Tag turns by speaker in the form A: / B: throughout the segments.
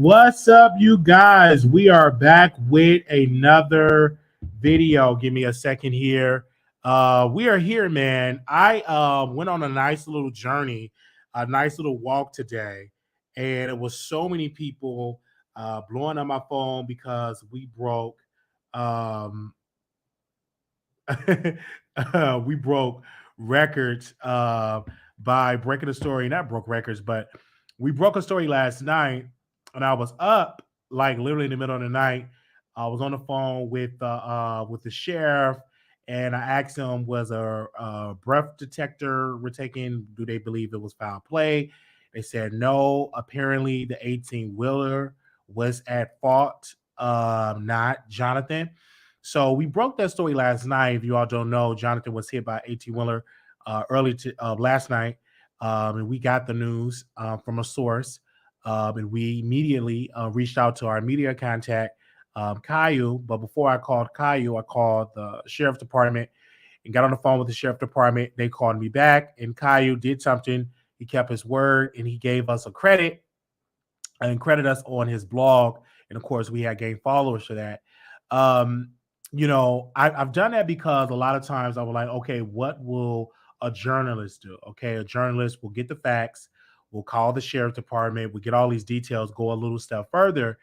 A: What's up, you guys? We are back with another video. Give me a second here. We are here, man. I went on a nice little journey, a nice little walk today, and it was so many people blowing up my phone because we broke um, we broke records by breaking a story. Not broke records, but we broke a story last night, and I was up like literally in the middle of the night. I was on the phone with the sheriff, and I asked him, "Was a breath detector we're taking? Do they believe it was foul play?" They said no. Apparently, the 18-wheeler was at fault, not Jonathan. So we broke that story last night. If you all don't know, Jonathan was hit by 18-wheeler early last night, and we got the news from a source, and we immediately reached out to our media contact, Caillou. But before I called Caillou, I called the sheriff's department and got on the phone with the sheriff's department. They called me back, and Caillou did something. He kept his word, and he gave us a credit and credit us on his blog. And of course, we had gained followers for that. Um, I've done that because a lot of times I was like, okay, what will a journalist do? Okay, a journalist will get the facts, will call the sheriff department, we'll get all these details, go a little step further.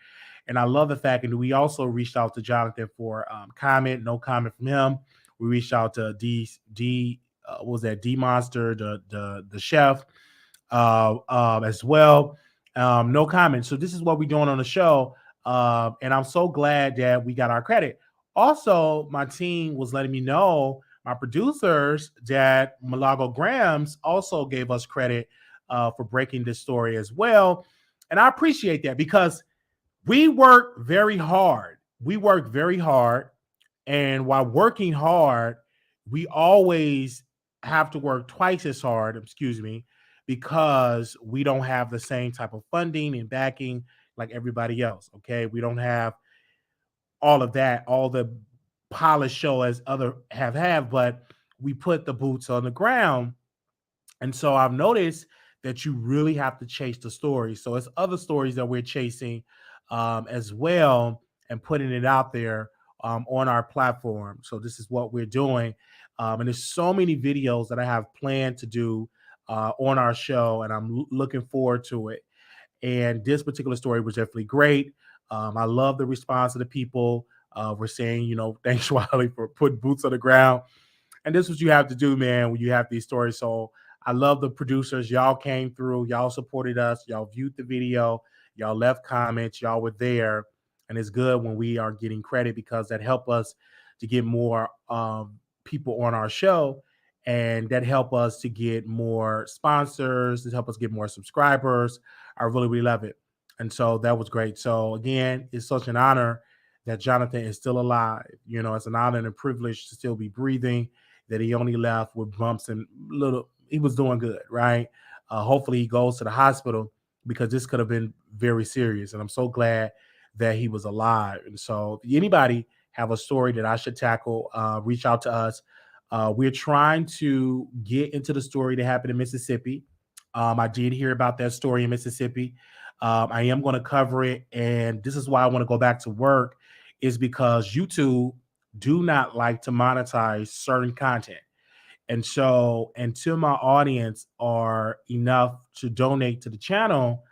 A: And I love the fact, and we also reached out to Jonathan for comment, no comment from him. We reached out to what was that, D Monster, the chef, as well. No comment. So this is what we're doing on the show. And I'm so glad that we got our credit. Also, my team was letting me know, my producers, that Malago Grams also gave us credit for breaking this story as well. And I appreciate that because we work very hard. We work very hard. And while working hard, we always have to work twice as hard, excuse me, because we don't have the same type of funding and backing like everybody else. Okay. We don't have all of that, all the polished show as other have, but we put the boots on the ground. And so I've noticed that you really have to chase the story. So it's other stories that we're chasing as well and putting it out there on our platform. So this is what we're doing. And there's so many videos that I have planned to do on our show, and I'm looking forward to it. And this particular story was definitely great. I love the response of the people. We're saying, thanks, Wiley, for putting boots on the ground. And this is what you have to do, man, when you have these stories. So I love the producers. Y'all came through. Y'all supported us. Y'all viewed the video. Y'all left comments. Y'all were there. And it's good when we are getting credit because that help us to get more people on our show. And that help us to get more sponsors. It help us get more subscribers. I really, really love it. And so that was great. So again, it's such an honor that Jonathan is still alive. It's an honor and a privilege to still be breathing, that he only left with bumps and he was doing good, right? Hopefully he goes to the hospital because this could have been very serious. And I'm so glad that he was alive. And so if anybody have a story that I should tackle, reach out to us. We're trying to get into the story that happened in Mississippi. I did hear about that story in Mississippi. I am going to cover it. And this is why I want to go back to work, is because YouTube do not like to monetize certain content. And so until my audience are enough to donate to the channel,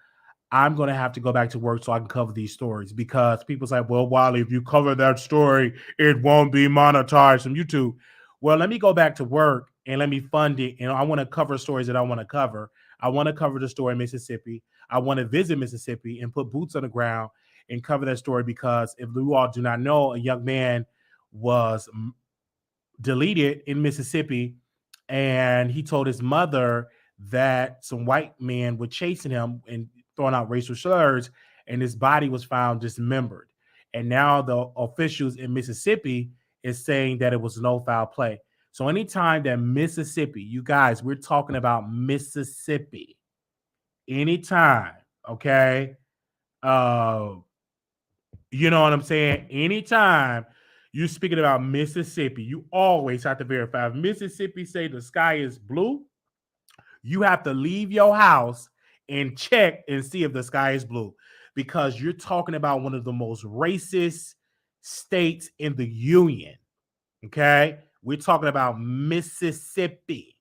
A: I'm going to have to go back to work so I can cover these stories, because people say, well, Wiley, if you cover that story, it won't be monetized from YouTube. Well, let me go back to work and let me fund it. I want to cover stories that I want to cover. I want to cover the story in Mississippi. I want to visit Mississippi and put boots on the ground and cover that story, because if you all do not know, a young man was deleted in Mississippi, and he told his mother that some white men were chasing him and throwing out racial slurs, and his body was found dismembered. And now the officials in Mississippi is saying that it was no foul play. So anytime that Mississippi, you guys, we're talking about Mississippi, anytime, okay? You know what I'm saying? Anytime you're speaking about Mississippi, you always have to verify. If Mississippi say the sky is blue, you have to leave your house and check and see if the sky is blue. because you're talking about one of the most racist states in the union. Okay. We're talking about Mississippi.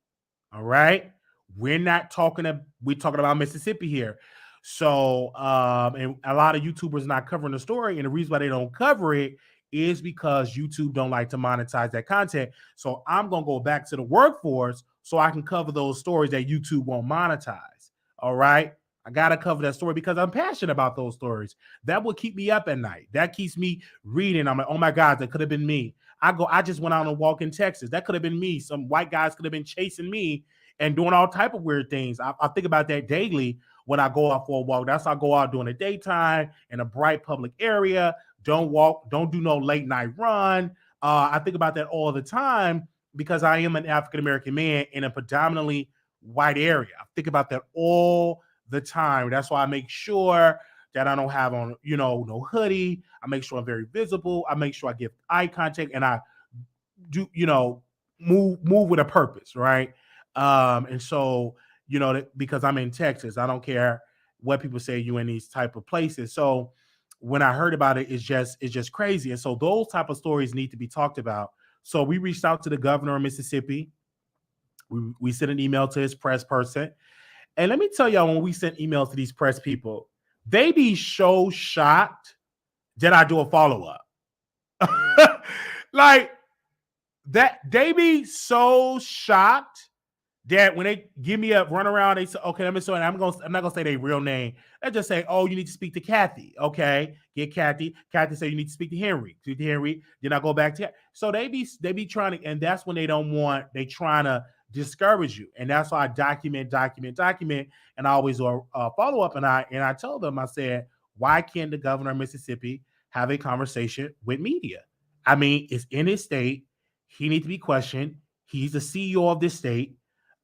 A: All right. We're talking about Mississippi here. So, and a lot of YouTubers not covering the story. And the reason why they don't cover it is because YouTube don't like to monetize that content. So I'm going to go back to the workforce so I can cover those stories that YouTube won't monetize. All right. I got to cover that story because I'm passionate about those stories. That will keep me up at night. That keeps me reading. I'm like, oh my God, that could have been me. I just went out on a walk in Texas. That could have been me. Some white guys could have been chasing me and doing all type of weird things. I think about that daily when I go out for a walk. That's how I go out during the daytime in a bright public area. Don't walk, don't do no late night run. I think about that all the time because I am an African-American man in a predominantly white area. I think about that all the time. That's why I make sure that I don't have on, no hoodie. I make sure I'm very visible. I make sure I give eye contact and I do, move with a purpose, right? And so, because I'm in Texas, I don't care what people say you in these type of places. So when I heard about it, it's just crazy. And so those type of stories need to be talked about. So we reached out to the governor of Mississippi. We sent an email to his press person. And let me tell y'all, when we sent emails to these press people, they be so shocked that I do a follow-up. Like that, they be so shocked that when they give me a runaround, they say, okay, I'm not gonna say their real name. They just say, oh, you need to speak to Kathy. Okay, get Kathy. Kathy say you need to speak to Henry. Speak to Henry. Then I go back to so they be trying to, and that's when they trying to discourage you. And that's why I document, and I always do a follow up. And I told them, I said, why can't the governor of Mississippi have a conversation with media? I mean, it's in his state. He needs to be questioned. He's the CEO of this state.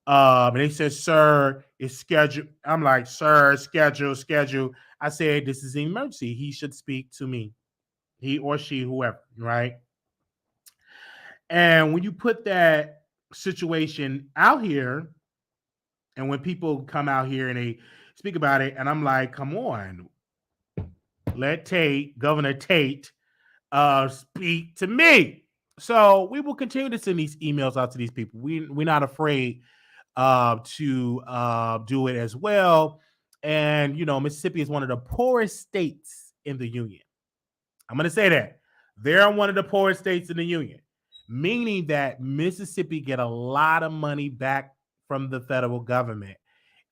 A: And they said, sir, it's scheduled. I'm like, sir, schedule. I said, this is an emergency. He should speak to me. He or she, whoever, right? And when you put that situation out here, and when people come out here and they speak about it, and I'm like, come on, let Governor Tate, speak to me. So we will continue to send these emails out to these people. We're not afraid to do it as well. And, Mississippi is one of the poorest states in the union. I'm going to say that. They're one of the poorest states in the union, meaning that Mississippi get a lot of money back from the federal government.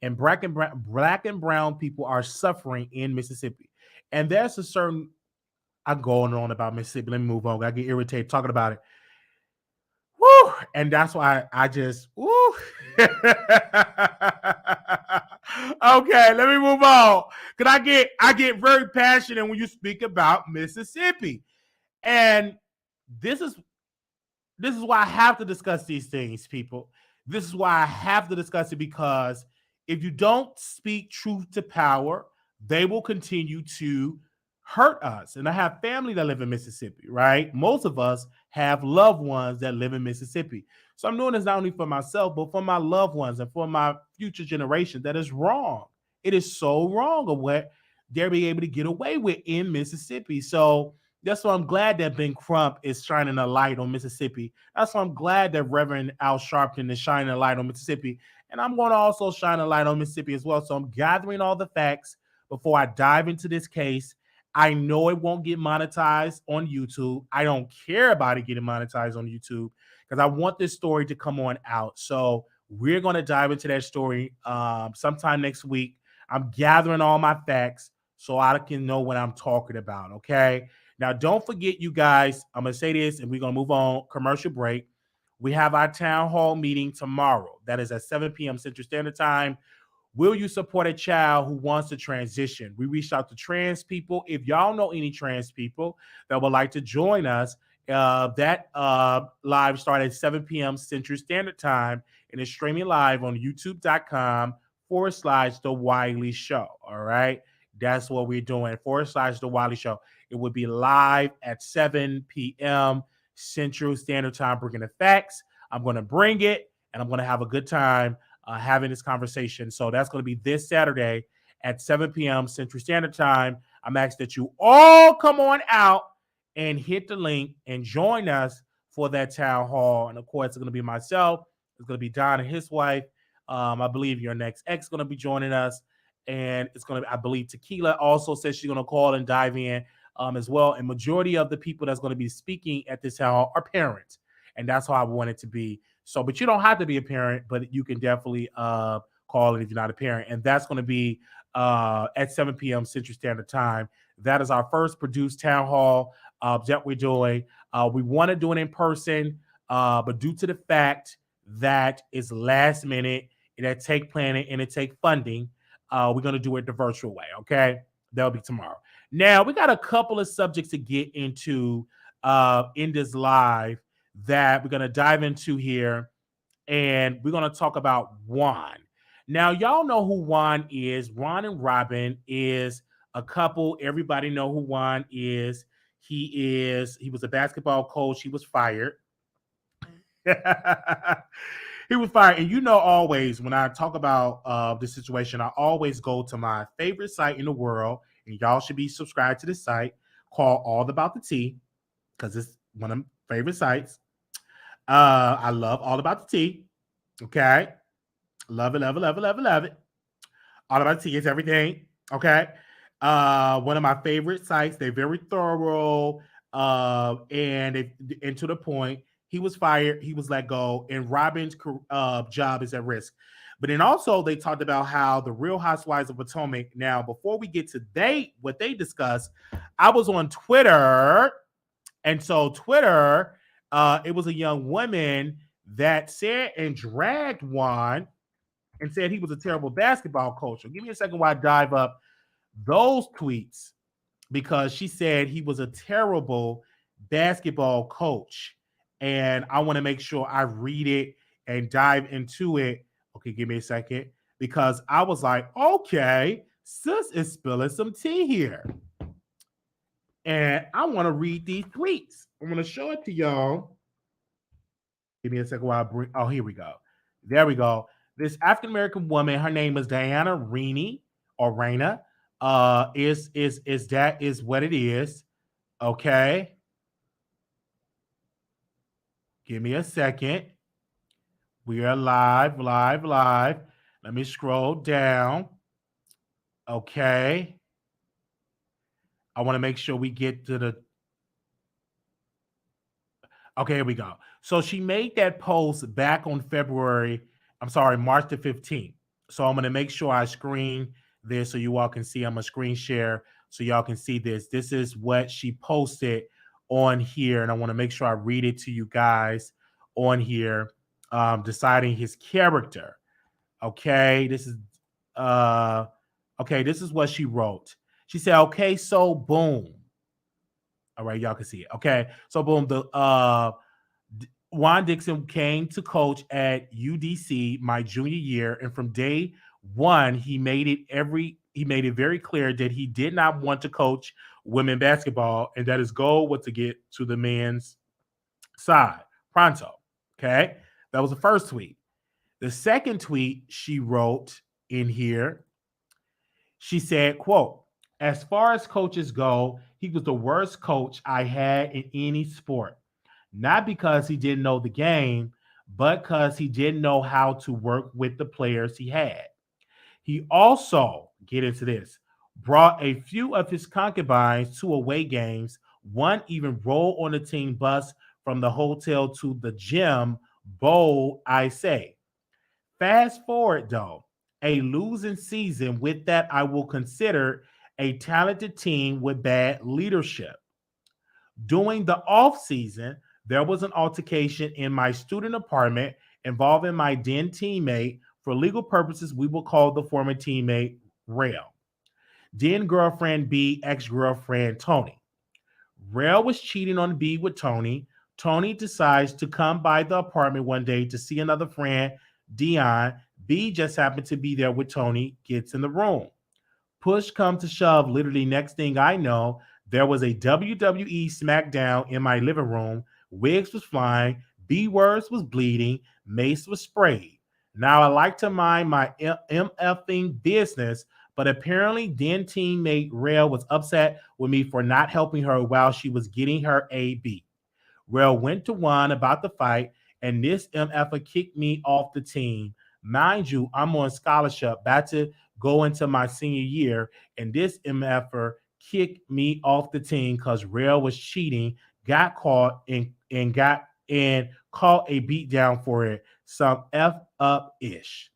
A: And black and brown people are suffering in Mississippi. And there's a certain, I'm going on about Mississippi. Let me move on. I get irritated talking about it. Woo! And that's why I just, woo. Okay, let me move on. Because I get very passionate when you speak about Mississippi. And this is why I have to discuss these things, people. This is why I have to discuss it, because if you don't speak truth to power, they will continue to hurt us. And I have family that live in Mississippi, right? Most of us have loved ones that live in Mississippi. So I'm doing this not only for myself, but for my loved ones and for my future generation. That is wrong. It is so wrong of what they're being able to get away with in Mississippi. So that's why I'm glad that Ben Crump is shining a light on Mississippi. That's why I'm glad that Reverend Al Sharpton is shining a light on Mississippi. And I'm going to also shine a light on Mississippi as well. So I'm gathering all the facts before I dive into this case. I know it won't get monetized on YouTube. I don't care about it getting monetized on YouTube because I want this story to come on out. So we're going to dive into that story sometime next week. I'm gathering all my facts so I can know what I'm talking about, okay? Now, don't forget, you guys, I'm going to say this and we're going to move on, commercial break. We have our town hall meeting tomorrow. That is at 7 p.m. Central Standard Time. Will you support a child who wants to transition? We reached out to trans people. If y'all know any trans people that would like to join us, that live started at 7 p.m. Central Standard Time and is streaming live on youtube.com/The Wiley Show. All right. That's what we're doing. /The Wiley Show. It would be live at 7 p.m. Central Standard Time, bringing the facts. I'm going to bring it and I'm going to have a good time having this conversation. So that's going to be this Saturday at 7 p.m. Central Standard Time. I'm asking that you all come on out and hit the link and join us for that town hall. And of course, it's going to be myself. It's going to be Don and his wife. I believe your next ex is going to be joining us. And it's going to be, I believe Tequila also says she's going to call and dive in as well. And majority of the people that's going to be speaking at this town hall are parents. And that's how I want it to be. So, but you don't have to be a parent, but you can definitely call it if you're not a parent. And that's going to be at 7 p.m. Central Standard Time. That is our first produced town hall that we're doing. We want to do it in person, but due to the fact that it's last minute, it take planning and it take funding, we're going to do it the virtual way. Okay, that'll be tomorrow. Now we got a couple of subjects to get into in this live that we're going to dive into here, and we're going to talk about Juan. Now, y'all know who Juan is. Juan and Robin is a couple. Everybody know who Juan is. He was a basketball coach. He was fired. He was fired. And you know, always when I talk about this situation, I always go to my favorite site in the world, and y'all should be subscribed to this site called All About the Tea, because it's one of my favorite sites. I love All About the Tea. Okay. Love it, love it, love it, love it, love it. All About the Tea is everything. Okay. One of my favorite sites. They're very thorough. And to the point. He was fired. He was let go. And Robin's job is at risk. But then also they talked about how the Real Housewives of Potomac. Now, before we get to what they discussed, I was on Twitter. And so Twitter, it was a young woman that said and dragged Juan and said he was a terrible basketball coach. So give me a second while I dive up those tweets, because she said he was a terrible basketball coach. And I want to make sure I read it and dive into it. Okay, give me a second, because I was like, okay, sis is spilling some tea here. And I want to read these tweets. I'm going to show it to y'all. Give me a second while I bring. Oh, here we go. There we go. This African American woman, her name is Diana Rainey or Raina. Is what it is. Okay. Give me a second. We are live. Let me scroll down. Okay. I want to make sure we get to the. Okay, here we go. So she made that post back on March the 15th. So I'm going to make sure I screen this so you all can see. I'm going to screen share so y'all can see this. This is what she posted on here. And I want to make sure I read it to you guys on here, deciding his character. Okay, this is what she wrote. She said, okay, so boom. All right, y'all can see it. Okay, so boom, the Juan Dixon came to coach at UDC my junior year, and from day one, he made it very clear that he did not want to coach women basketball, and that his goal was to get to the men's side pronto. Okay, that was the first tweet. The second tweet she wrote in here, she said, quote, as far as coaches go, he was the worst coach I had in any sport. Not because he didn't know the game, but because he didn't know how to work with the players he had. He also, get into this, brought a few of his concubines to away games. One even rolled on the team bus from the hotel to the gym. Bold, I say. Fast forward, though, a losing season. With that, I will consider a talented team with bad leadership. During the off season, there was an altercation in my student apartment involving my then teammate. For legal purposes, we will call the former teammate Rail. Then girlfriend B, ex-girlfriend Tony. Rail was cheating on B with Tony. Tony decides to come by the apartment one day to see another friend, Dion. B just happened to be there with Tony, gets in the room. Push comes to shove, literally next thing I know, there was a WWE SmackDown in my living room. Wigs was flying, B-words was bleeding, mace was sprayed. Now I like to mind my MFing business, But apparently, then teammate Rail was upset with me for not helping her while she was getting her A beat. Rail went to Juan about the fight, and this MFer kicked me off the team. Mind you, I'm on scholarship, about to go into my senior year, and this MFer kicked me off the team because Rail was cheating, got caught, and got and caught a beat down for it. Some F up ish.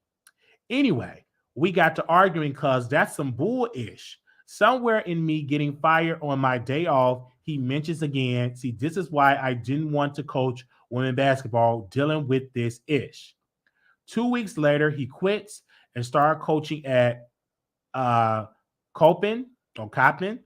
A: Anyway, we got to arguing because that's some bull-ish. Somewhere in me getting fired on my day off, he mentions again, see, this is why I didn't want to coach women basketball dealing with this ish. 2 weeks later, he quits and started coaching at uh Copen or Coppin.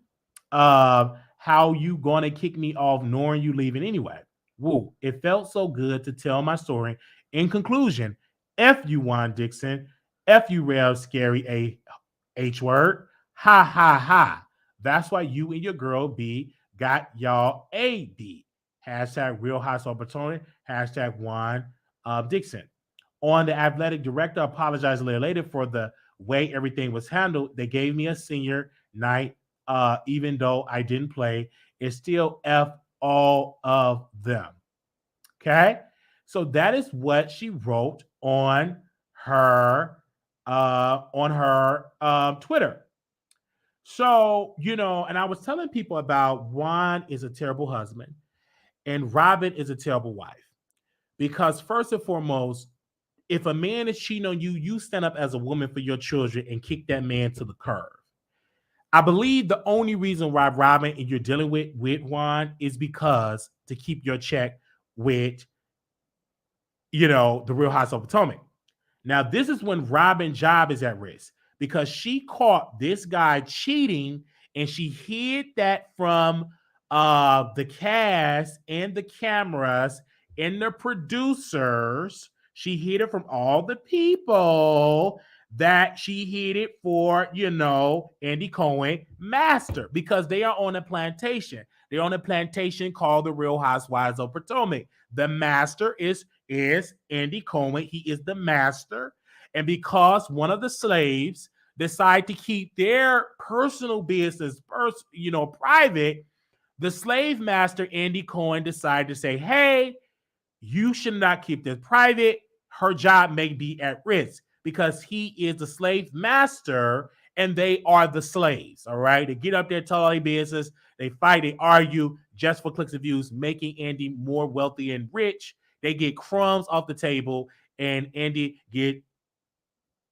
A: How you gonna kick me off knowing you leaving anyway? Woo. It felt so good to tell my story. In conclusion, F you, Juan Dixon. F you, real scary H word. Ha ha ha. That's why you and your girl B got y'all a beat. Hashtag Real Household Opportunity. Hashtag Juan Dixon. On the athletic director apologized a little later for the way everything was handled. They gave me a senior night, even though I didn't play. It's still F all of them. Okay, so that is what she wrote on her Twitter. So, and I was telling people about Juan is a terrible husband and Robyn is a terrible wife. Because first and foremost, if a man is cheating on you, you stand up as a woman for your children and kick that man to the curb. I believe the only reason why Robyn and you're dealing with Juan is because to keep your check with, the Real House of Potomac. Now, this is when Robyn's job is at risk because she caught this guy cheating and she hid that from the cast and the cameras and the producers. She hid it from all the people that she hid it for, Andy Cohen master because they are on a plantation. They're on a plantation called the Real Housewives of Potomac. The master is Andy Cohen. He is the master. And because one of the slaves decide to keep their personal business, private, the slave master, Andy Cohen, decided to say, hey, you should not keep this private. Her job may be at risk because he is the slave master and they are the slaves. All right. They get up there, tell all their business. They fight, they argue just for clicks and views, making Andy more wealthy and rich. They get crumbs off the table and Andy get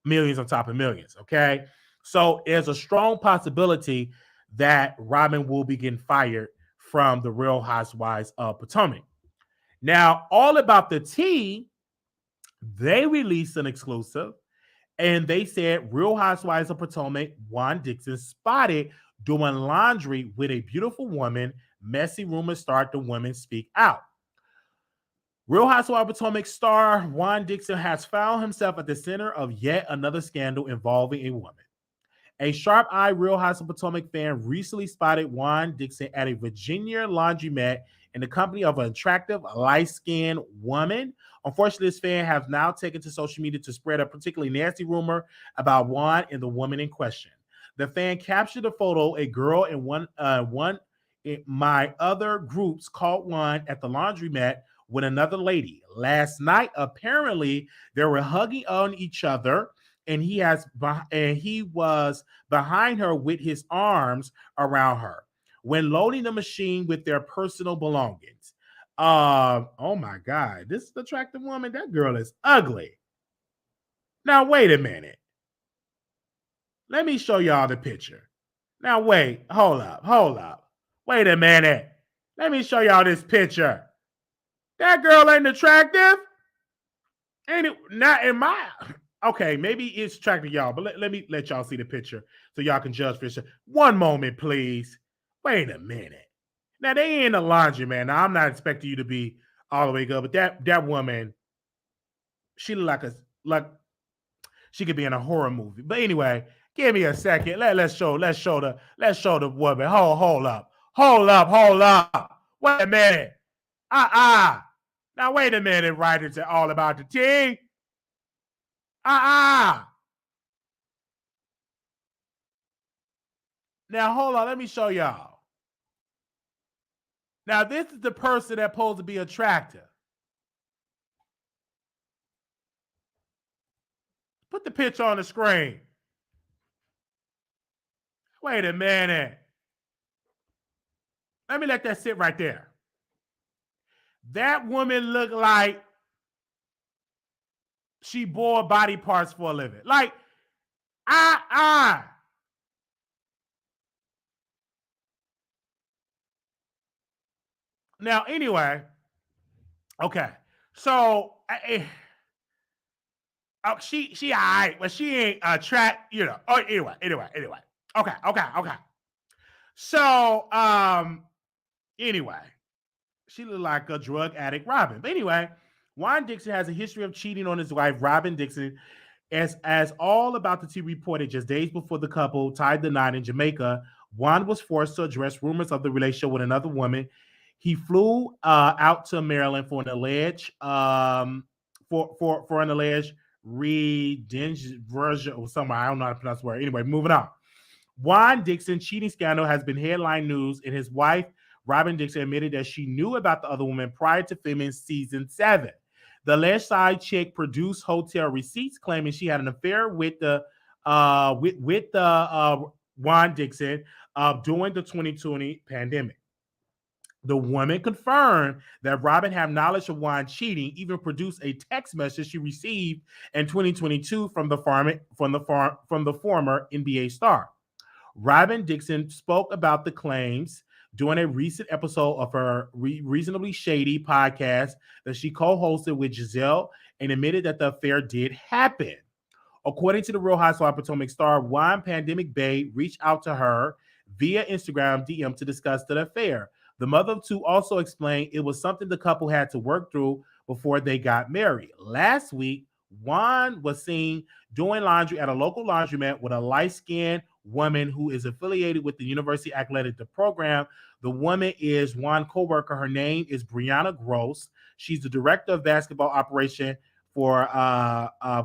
A: millions on top of millions. Okay. So there's a strong possibility that Robyn will be getting fired from the Real Housewives of Potomac. Now, all about the tea, they released an exclusive and they said Real Housewives of Potomac, Juan Dixon, spotted doing laundry with a beautiful woman. Messy rumors start, the women speak out. Real Housewives of Potomac star Juan Dixon has found himself at the center of yet another scandal involving a woman. A sharp-eyed Real House of Potomac fan recently spotted Juan Dixon at a Virginia laundromat in the company of an attractive, light-skinned woman. Unfortunately, this fan has now taken to social media to spread a particularly nasty rumor about Juan and the woman in question. The fan captured a photo. A girl in one in my other groups caught Juan at the laundromat with another lady. Last night, apparently, they were hugging on each other. And he was behind her with his arms around her when loading the machine with their personal belongings. Oh my God, this attractive woman, that girl is ugly. Now, wait a minute. Let me show y'all the picture. Now, wait, hold up. Wait a minute. Let me show y'all this picture. That girl ain't attractive. Ain't it? Not in my... Okay, maybe it's attractive y'all, but let me let y'all see the picture so y'all can judge for sure. One moment, please. Wait a minute. Now, they ain't a laundry, man. Now, I'm not expecting you to be all the way good, but that woman, she look like she could be in a horror movie. But anyway, give me a second. Let's show the woman. Hold up. Wait a minute. Now wait a minute, right? It's all about the tea. Now, hold on. Let me show y'all. Now, this is the person that's supposed to be attractive. Put the picture on the screen. Wait a minute. Let me let that sit right there. That woman looked like she bore body parts for a living. Like, Now, anyway, okay. So, she all right, but she ain't attract, Oh, anyway. Okay. So, anyway, she looked like a drug addict, Robyn. But anyway, Juan Dixon has a history of cheating on his wife, Robyn Dixon, as all about the tea reported just days before the couple tied the knot in Jamaica. Juan was forced to address rumors of the relationship with another woman. He flew out to Maryland for an alleged for an alleged version or something. I don't know how to pronounce the word. Anyway, moving on. Juan Dixon cheating scandal has been headline news, and his wife, Robyn Dixon, admitted that she knew about the other woman prior to filming season 7. The alleged side chick produced hotel receipts claiming she had an affair with the Juan Dixon during the 2020 pandemic. The woman confirmed that Robyn had knowledge of Juan cheating, even produced a text message she received in 2022 from the former NBA star. Robyn Dixon spoke about the claims during a recent episode of her Reasonably Shady podcast that she co-hosted with Giselle and admitted that the affair did happen. According to the Real Housewives of Potomac star, Juan Pandemic Bay reached out to her via Instagram DM to discuss the affair. The mother of two also explained it was something the couple had to work through before they got married. Last week, Juan was seen doing laundry at a local laundromat with a light-skinned woman who is affiliated with the University Athletic program. The woman is Juan's co-worker. Her name is Brianna Gross. She's the director of basketball operation for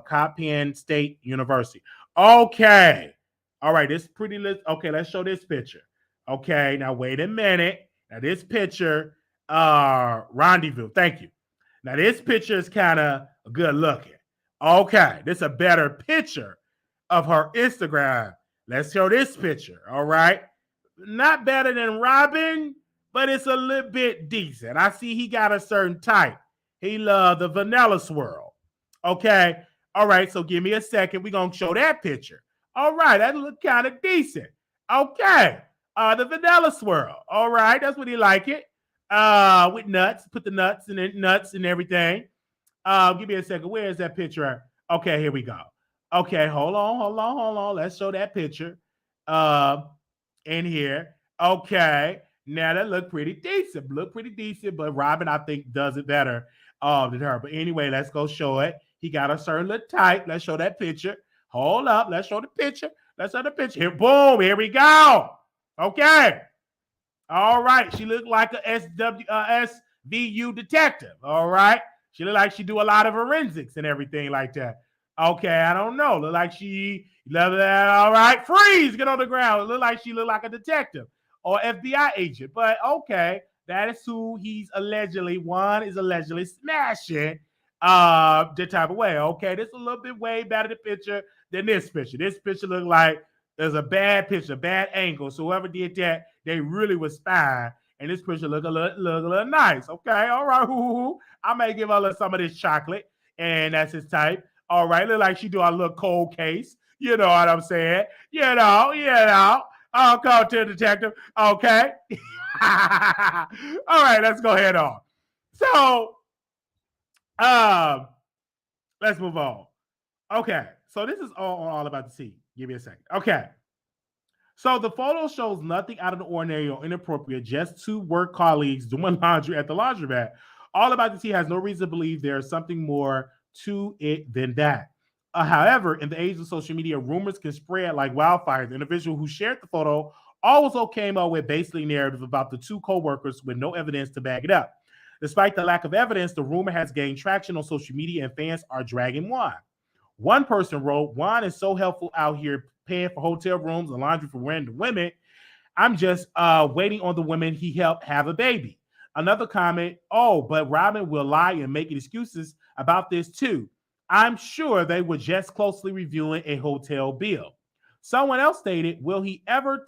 A: Coppin State University. Okay. All right, this pretty list. Okay, let's show this picture. Okay, now wait a minute. Now this picture, rendezvous. Thank you. Now this picture is kind of good looking. Okay, this is a better picture of her Instagram. Let's show this picture. All right, not better than Robyn, but it's a little bit decent. I see he got a certain type. He loved the vanilla swirl. Okay, all right. So give me a second. We're gonna show that picture. All right, that look kind of decent. Okay. The vanilla swirl. All right, that's what he like it. With nuts, put the nuts in it, nuts and everything. Give me a second. Where is that picture at? Okay, here we go. Okay, hold on. Let's show that picture. In here. Okay. Now that look pretty decent. But Robyn, I think, does it better than her. But anyway, let's go show it. He got a certain little type. Let's show that picture. Hold up. Let's show the picture. Here, boom. Here we go. Okay. All right. She looked like a SVU detective. All right. She looked like she do a lot of forensics and everything like that. Okay. I don't know. Look like she love that. All right. Freeze. Get on the ground. Look like she looked like a detective or FBI agent. But okay. That is who Juan is allegedly smashing the type of way. Okay. This is a little bit way better the picture than this picture. This picture looked like there's a bad picture, bad angle. So whoever did that, they really was spying. And this picture look a little nice. Okay, all right. I may give her some of this chocolate, and that's his type. All right, look like she do a little cold case. You know what I'm saying? You know. I'll call to the detective. Okay. All right, let's go ahead on. So, let's move on. Okay, so this is all about the tea. Give me a second. Okay. So the photo shows nothing out of the ordinary or inappropriate, just two work colleagues doing laundry at the laundromat. All About the Tea has no reason to believe there is something more to it than that. However, in the age of social media, rumors can spread like wildfire. The individual who shared the photo also came up with basically narrative about the two co-workers with no evidence to back it up. Despite the lack of evidence, the rumor has gained traction on social media and fans are dragging Juan. One person wrote, Juan is so helpful out here paying for hotel rooms and laundry for random women. I'm just waiting on the women he helped have a baby. Another comment, oh, but Robyn will lie and make excuses about this too. I'm sure they were just closely reviewing a hotel bill. Someone else stated, will he ever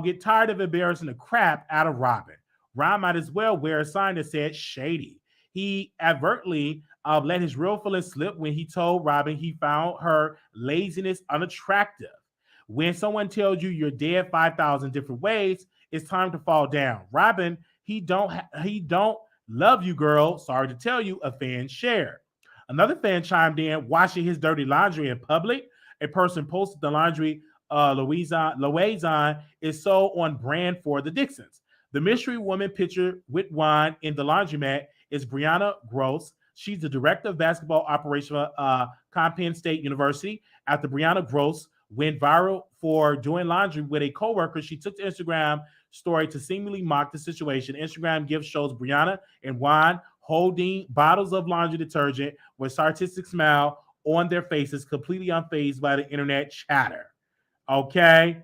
A: get tired of embarrassing the crap out of Robyn? Ron might as well wear a sign that said shady. He advertently let his real feelings slip when he told Robyn he found her laziness unattractive. When someone tells you you're dead 5,000 different ways, it's time to fall down. Robyn, he don't love you, girl. Sorry to tell you, a fan shared. Another fan chimed in, washing his dirty laundry in public. A person posted the laundry liaison is so on brand for the Dixons. The mystery woman pictured with Juan in the laundromat is Brianna Gross. She's the director of basketball operation at Penn State University. After Brianna Gross went viral for doing laundry with a coworker, she took to Instagram story to seemingly mock the situation. Instagram gift shows Brianna and Juan holding bottles of laundry detergent with sarcastic smile on their faces, completely unfazed by the internet chatter. Okay.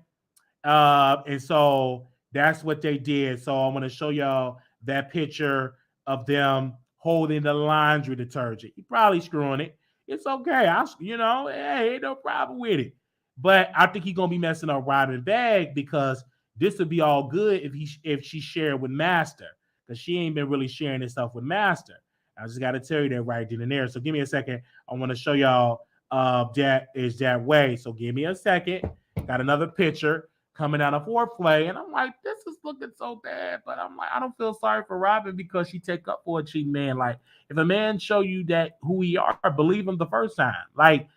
A: And so that's what they did. So I'm going to show y'all that picture of them holding the laundry detergent. He probably screwing it. It's okay. Hey, ain't no problem with it. But I think he's gonna be messing up Robyn bag because this would be all good if she shared with Master, because she ain't been really sharing this stuff with Master. I just got to tell you that right then and there. So give me a second. I want to show y'all that is that way. So give me a second. Got another picture coming out of foreplay, and I'm like, this is looking so bad. But I'm like, I don't feel sorry for Robyn because she take up for a cheating man. Like, if a man show you that who he are, believe him the first time. Like,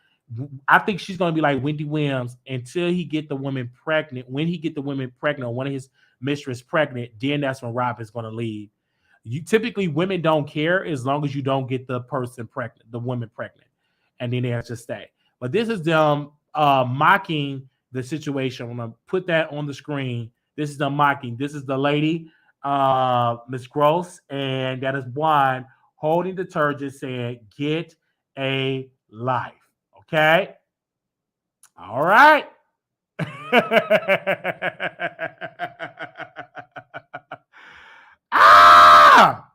A: I think she's gonna be like Wendy Williams until he get the women pregnant. When he get the women pregnant, or one of his mistress pregnant, then that's when Robyn's gonna leave. You typically women don't care as long as you don't get the person pregnant, the woman pregnant, and then they have to stay. But this is them mocking the situation. I'm gonna put that on the screen. This is the mocking. This is the lady, Miss Gross, and that is Juan holding detergent saying, "Get a life." Okay. All right. Ah!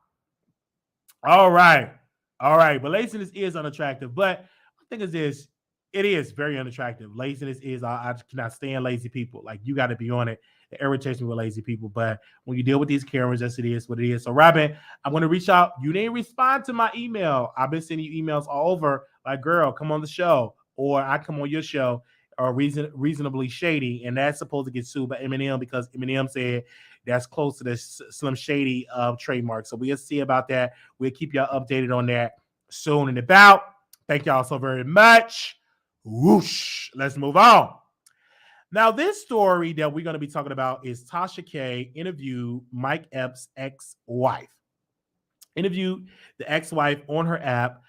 A: All right. All right. But laziness is unattractive. But I think it's this. It is very unattractive. Laziness is, I cannot stand lazy people. Like, you got to be on it. It irritates me with lazy people. But when you deal with these cameras, yes, it is what it is. So, Robyn, I'm going to reach out. You didn't respond to my email. I've been sending you emails all over. Like, girl, come on the show. Or I come on your show, or reasonably shady. And that's supposed to get sued by Eminem because Eminem said that's close to the Slim Shady trademark. So we'll see about that. We'll keep y'all updated on that soon and about. Thank y'all so very much. Whoosh. Let's move on. Now, this story that we're going to be talking about is TashaK interviewed Mike Epps' ex-wife. Interviewed the ex-wife on her app.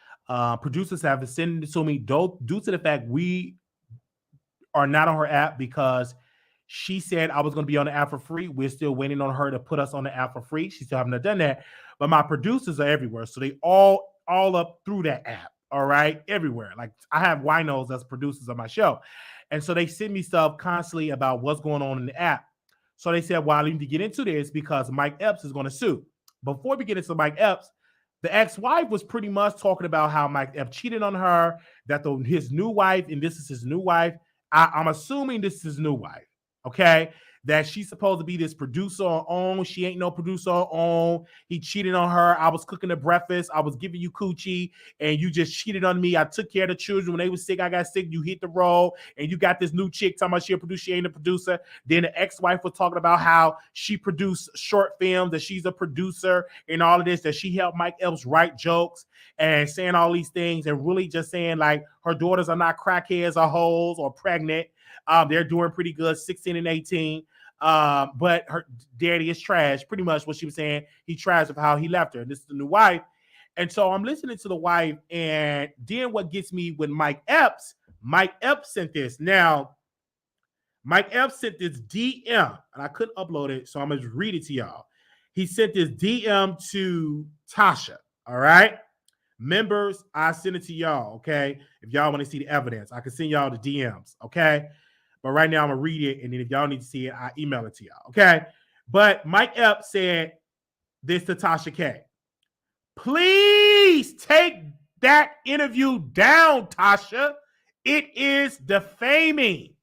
A: Producers have been sending it to me due to the fact we are not on her app because she said I was going to be on the app for free. We're still waiting on her to put us on the app for free. She still haven't done that. But my producers are everywhere. So they all up through that app. All right. Everywhere. Like, I have winos as producers of my show. And so they send me stuff constantly about what's going on in the app. So they said, well, I need to get into this because Mike Epps is going to sue. Before we get into Mike Epps, the ex-wife was pretty much talking about how Mike Epps cheated on her, that his new wife, and this is his new wife. I'm assuming this is his new wife, okay? That she's supposed to be this producer on own. She ain't no producer on own. He cheated on her. I was cooking the breakfast. I was giving you coochie, and you just cheated on me. I took care of the children. When they were sick, I got sick. You hit the road, and you got this new chick talking about she a producer. She ain't a producer. Then the ex-wife was talking about how she produced short films, that she's a producer, and all of this, that she helped Mike Epps write jokes and saying all these things, and really just saying like her daughters are not crackheads or hoes or pregnant. They're doing pretty good, 16 and 18. But her daddy is trash. Pretty much what she was saying. He trashed of how he left her. And this is the new wife. And so I'm listening to the wife. And then what gets me with Mike Epps sent this. Now, Mike Epps sent this DM, and I couldn't upload it, so I'm going to read it to y'all. He sent this DM to Tasha. All right. Members, I send it to y'all. Okay. If y'all want to see the evidence, I can send y'all the DMs. Okay. But right now I'm gonna read it, and then if y'all need to see it, I email it to y'all. Okay. But Mike Epps said this to TashaK. Please take that interview down, Tasha. It is defaming.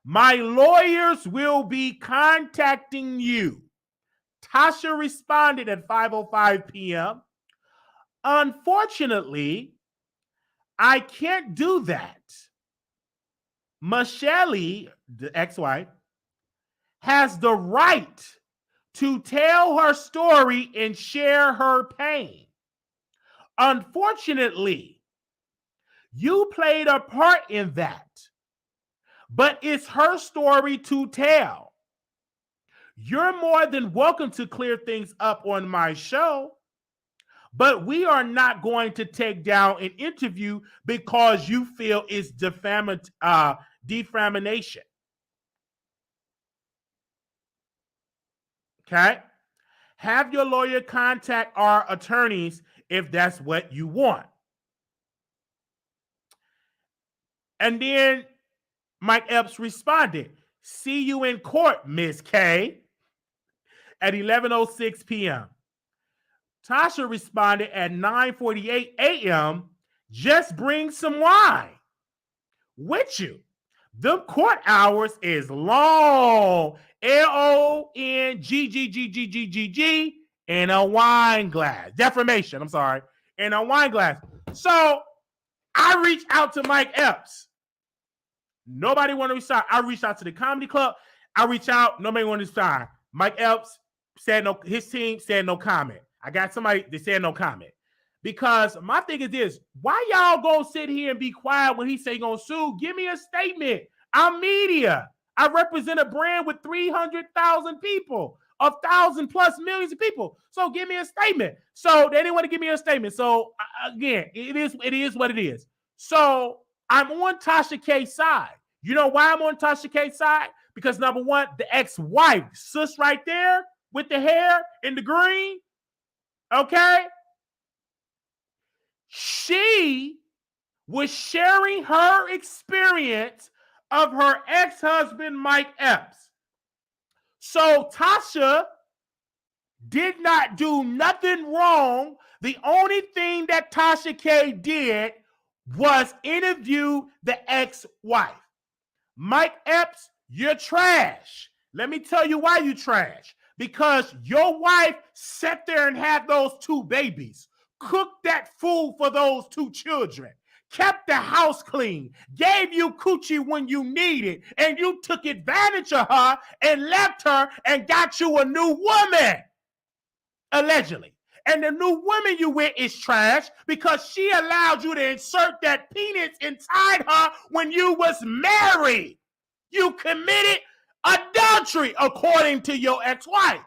A: My lawyers will be contacting you. Tasha responded at 5:05 p.m. Unfortunately, I can't do that. Michelle, the ex-wife, has the right to tell her story and share her pain. Unfortunately, you played a part in that, but it's her story to tell. You're more than welcome to clear things up on my show, but we are not going to take down an interview because you feel it's defamation. Okay? Have your lawyer contact our attorneys if that's what you want. And then Mike Epps responded, see you in court, Miss K, at 11:06 p.m. Tasha responded at 9:48 a.m., just bring some wine with you. The court hours is long. LONGGGGGG in a wine glass. Defamation, I'm sorry. In a wine glass. So I reached out to Mike Epps. Nobody wanted to respond. I reached out to the comedy club. I reached out. Nobody wanted to respond. Mike Epps said no. His team said no comment. I got somebody that said no comment. Because my thing is this, why y'all gonna sit here and be quiet when he say gonna sue? Give me a statement. I'm media. I represent a brand with 300,000 people, 1,000 plus millions of people. So give me a statement. So they didn't want to give me a statement. So again, it is what it is. So I'm on TashaK's side. You know why I'm on TashaK's side? Because number one, the ex-wife, sis right there with the hair in the green, okay? She was sharing her experience of her ex-husband, Mike Epps. So Tasha did not do nothing wrong. The only thing that TashaK did was interview the ex-wife. Mike Epps, you're trash. Let me tell you why you trash. Because your wife sat there and had those two babies, cooked that food for those two children, kept the house clean, gave you coochie when you needed, and you took advantage of her and left her and got you a new woman, allegedly. And the new woman you with is trash because she allowed you to insert that penis inside her when you was married. You committed adultery according to your ex-wife.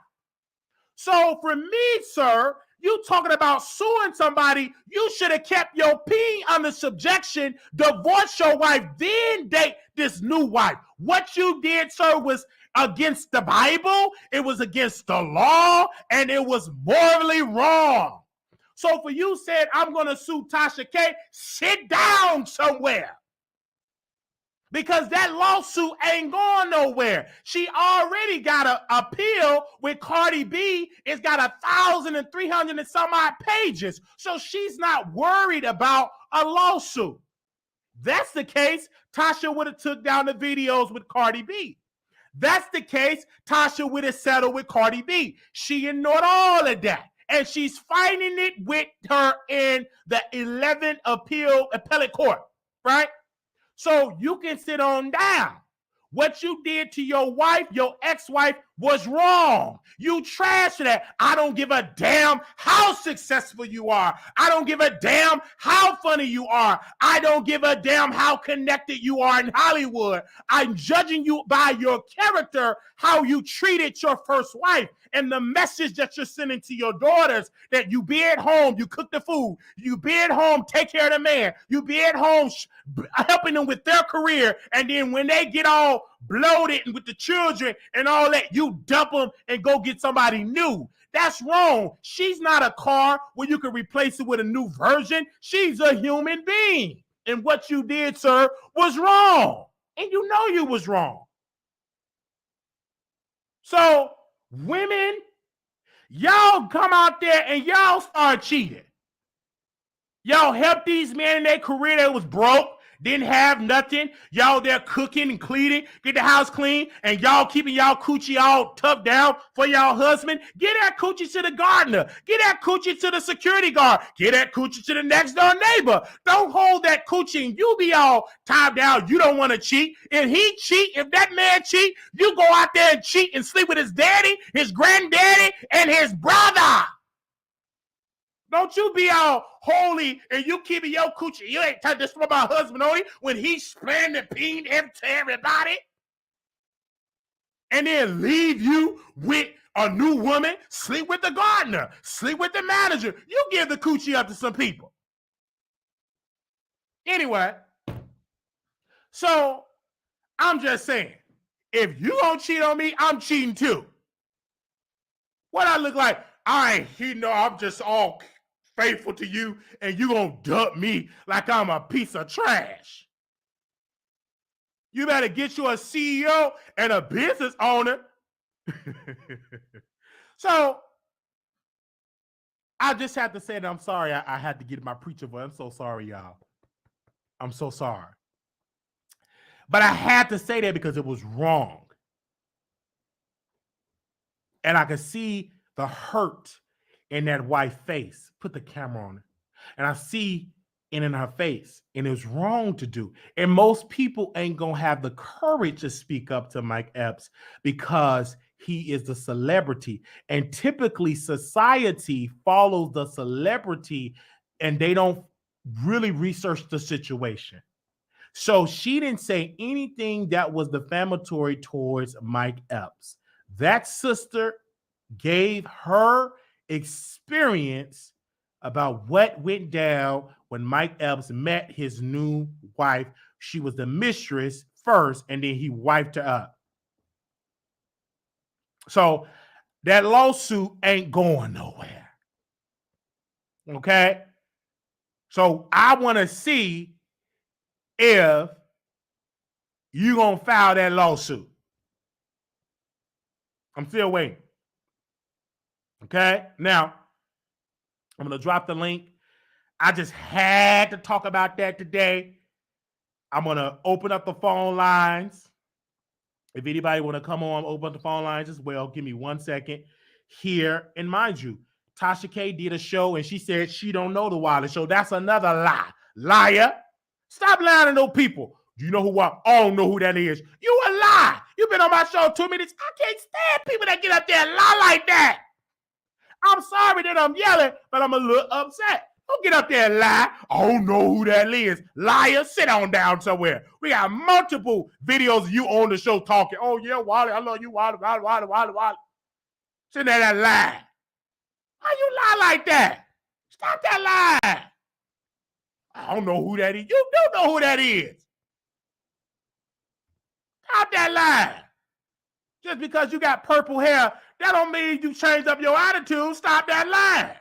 A: So for me, sir, you talking about suing somebody, you should have kept your pee under subjection, divorce your wife, then date this new wife. What you did, sir, was against the Bible, it was against the law, and it was morally wrong. So for you said, I'm going to sue TashaK, sit down somewhere. Because that lawsuit ain't going nowhere. She already got an appeal with Cardi B. It's got 1,300 and some odd pages. So she's not worried about a lawsuit. That's the case, Tasha would have took down the videos with Cardi B. That's the case, Tasha would have settled with Cardi B. She ignored all of that. And she's fighting it with her in the 11th appellate court, right? So you can sit on down. What you did to your wife, your ex-wife, was wrong. You trashed that. I don't give a damn how successful you are. I don't give a damn how funny you are. I don't give a damn how connected you are in Hollywood. I'm judging you by your character, how you treated your first wife, and the message that you're sending to your daughters that you be at home, you cook the food, you be at home, take care of the man, you be at home helping them with their career, and then when they get all bloated and with the children and all that, you dump them and go get somebody new. That's wrong. She's not a car where you can replace it with a new version. She's a human being. And what you did, sir, was wrong. and you know you was wrong. So women, y'all come out there and y'all start cheating. Y'all help these men in their career that was broke, didn't have nothing. Y'all there cooking and cleaning, get the house clean, and y'all keeping y'all coochie all tucked down for y'all husband. Get that coochie to the gardener. Get that coochie to the security guard. Get that coochie to the next door neighbor. Don't hold that coochie and you be all tied down. You don't want to cheat. If he cheat, if that man cheat, you go out there and cheat and sleep with his daddy, his granddaddy, and his brother. Don't you be all holy and you keeping your coochie. You ain't touch this for my husband only when he's spraying the bean to everybody. And then leave you with a new woman, sleep with the gardener, sleep with the manager. You give the coochie up to some people. Anyway, so I'm just saying, if you don't cheat on me, I'm cheating too. What I look like? I'm just all faithful to you, and you gonna dump me like I'm a piece of trash. You better get you a CEO and a business owner. So I just have to say that I'm sorry. I had to get my preacher voice. I'm so sorry, y'all. I'm so sorry. But I had to say that because it was wrong. And I could see the hurt in that wife's face. Put the camera on her. And I see it in her face. And it's wrong to do. And most people ain't going to have the courage to speak up to Mike Epps because he is the celebrity. And typically society follows the celebrity and they don't really research the situation. So she didn't say anything that was defamatory towards Mike Epps. That sister gave her experience about what went down when Mike Epps met his new wife. She was the mistress first, and then he wiped her up. So that lawsuit ain't going nowhere. Okay? So I want to see if you're going to file that lawsuit. I'm still waiting. Okay? Now, I'm going to drop the link. I just had to talk about that today. I'm going to open up the phone lines. If anybody want to come on, open up the phone lines as well. Give me 1 second here. And mind you, TashaK did a show and she said she don't know the Wiley Show. That's another lie. Liar. Stop lying to those people. Do you know who I don't know who that is? You a lie. You've been on my show 2 minutes. I can't stand people that get up there and lie like that. I'm sorry that I'm yelling, but I'm a little upset. Don't get up there and lie. I don't know who that is. Liar, sit on down somewhere. We got multiple videos of you on the show talking. Oh, yeah, Wiley, I love you, Wiley. Sit there and lie. How you lie like that? Stop that lie. I don't know who that is. You do know who that is. Stop that lie. Just because you got purple hair, that don't mean you change up your attitude. Stop that lie.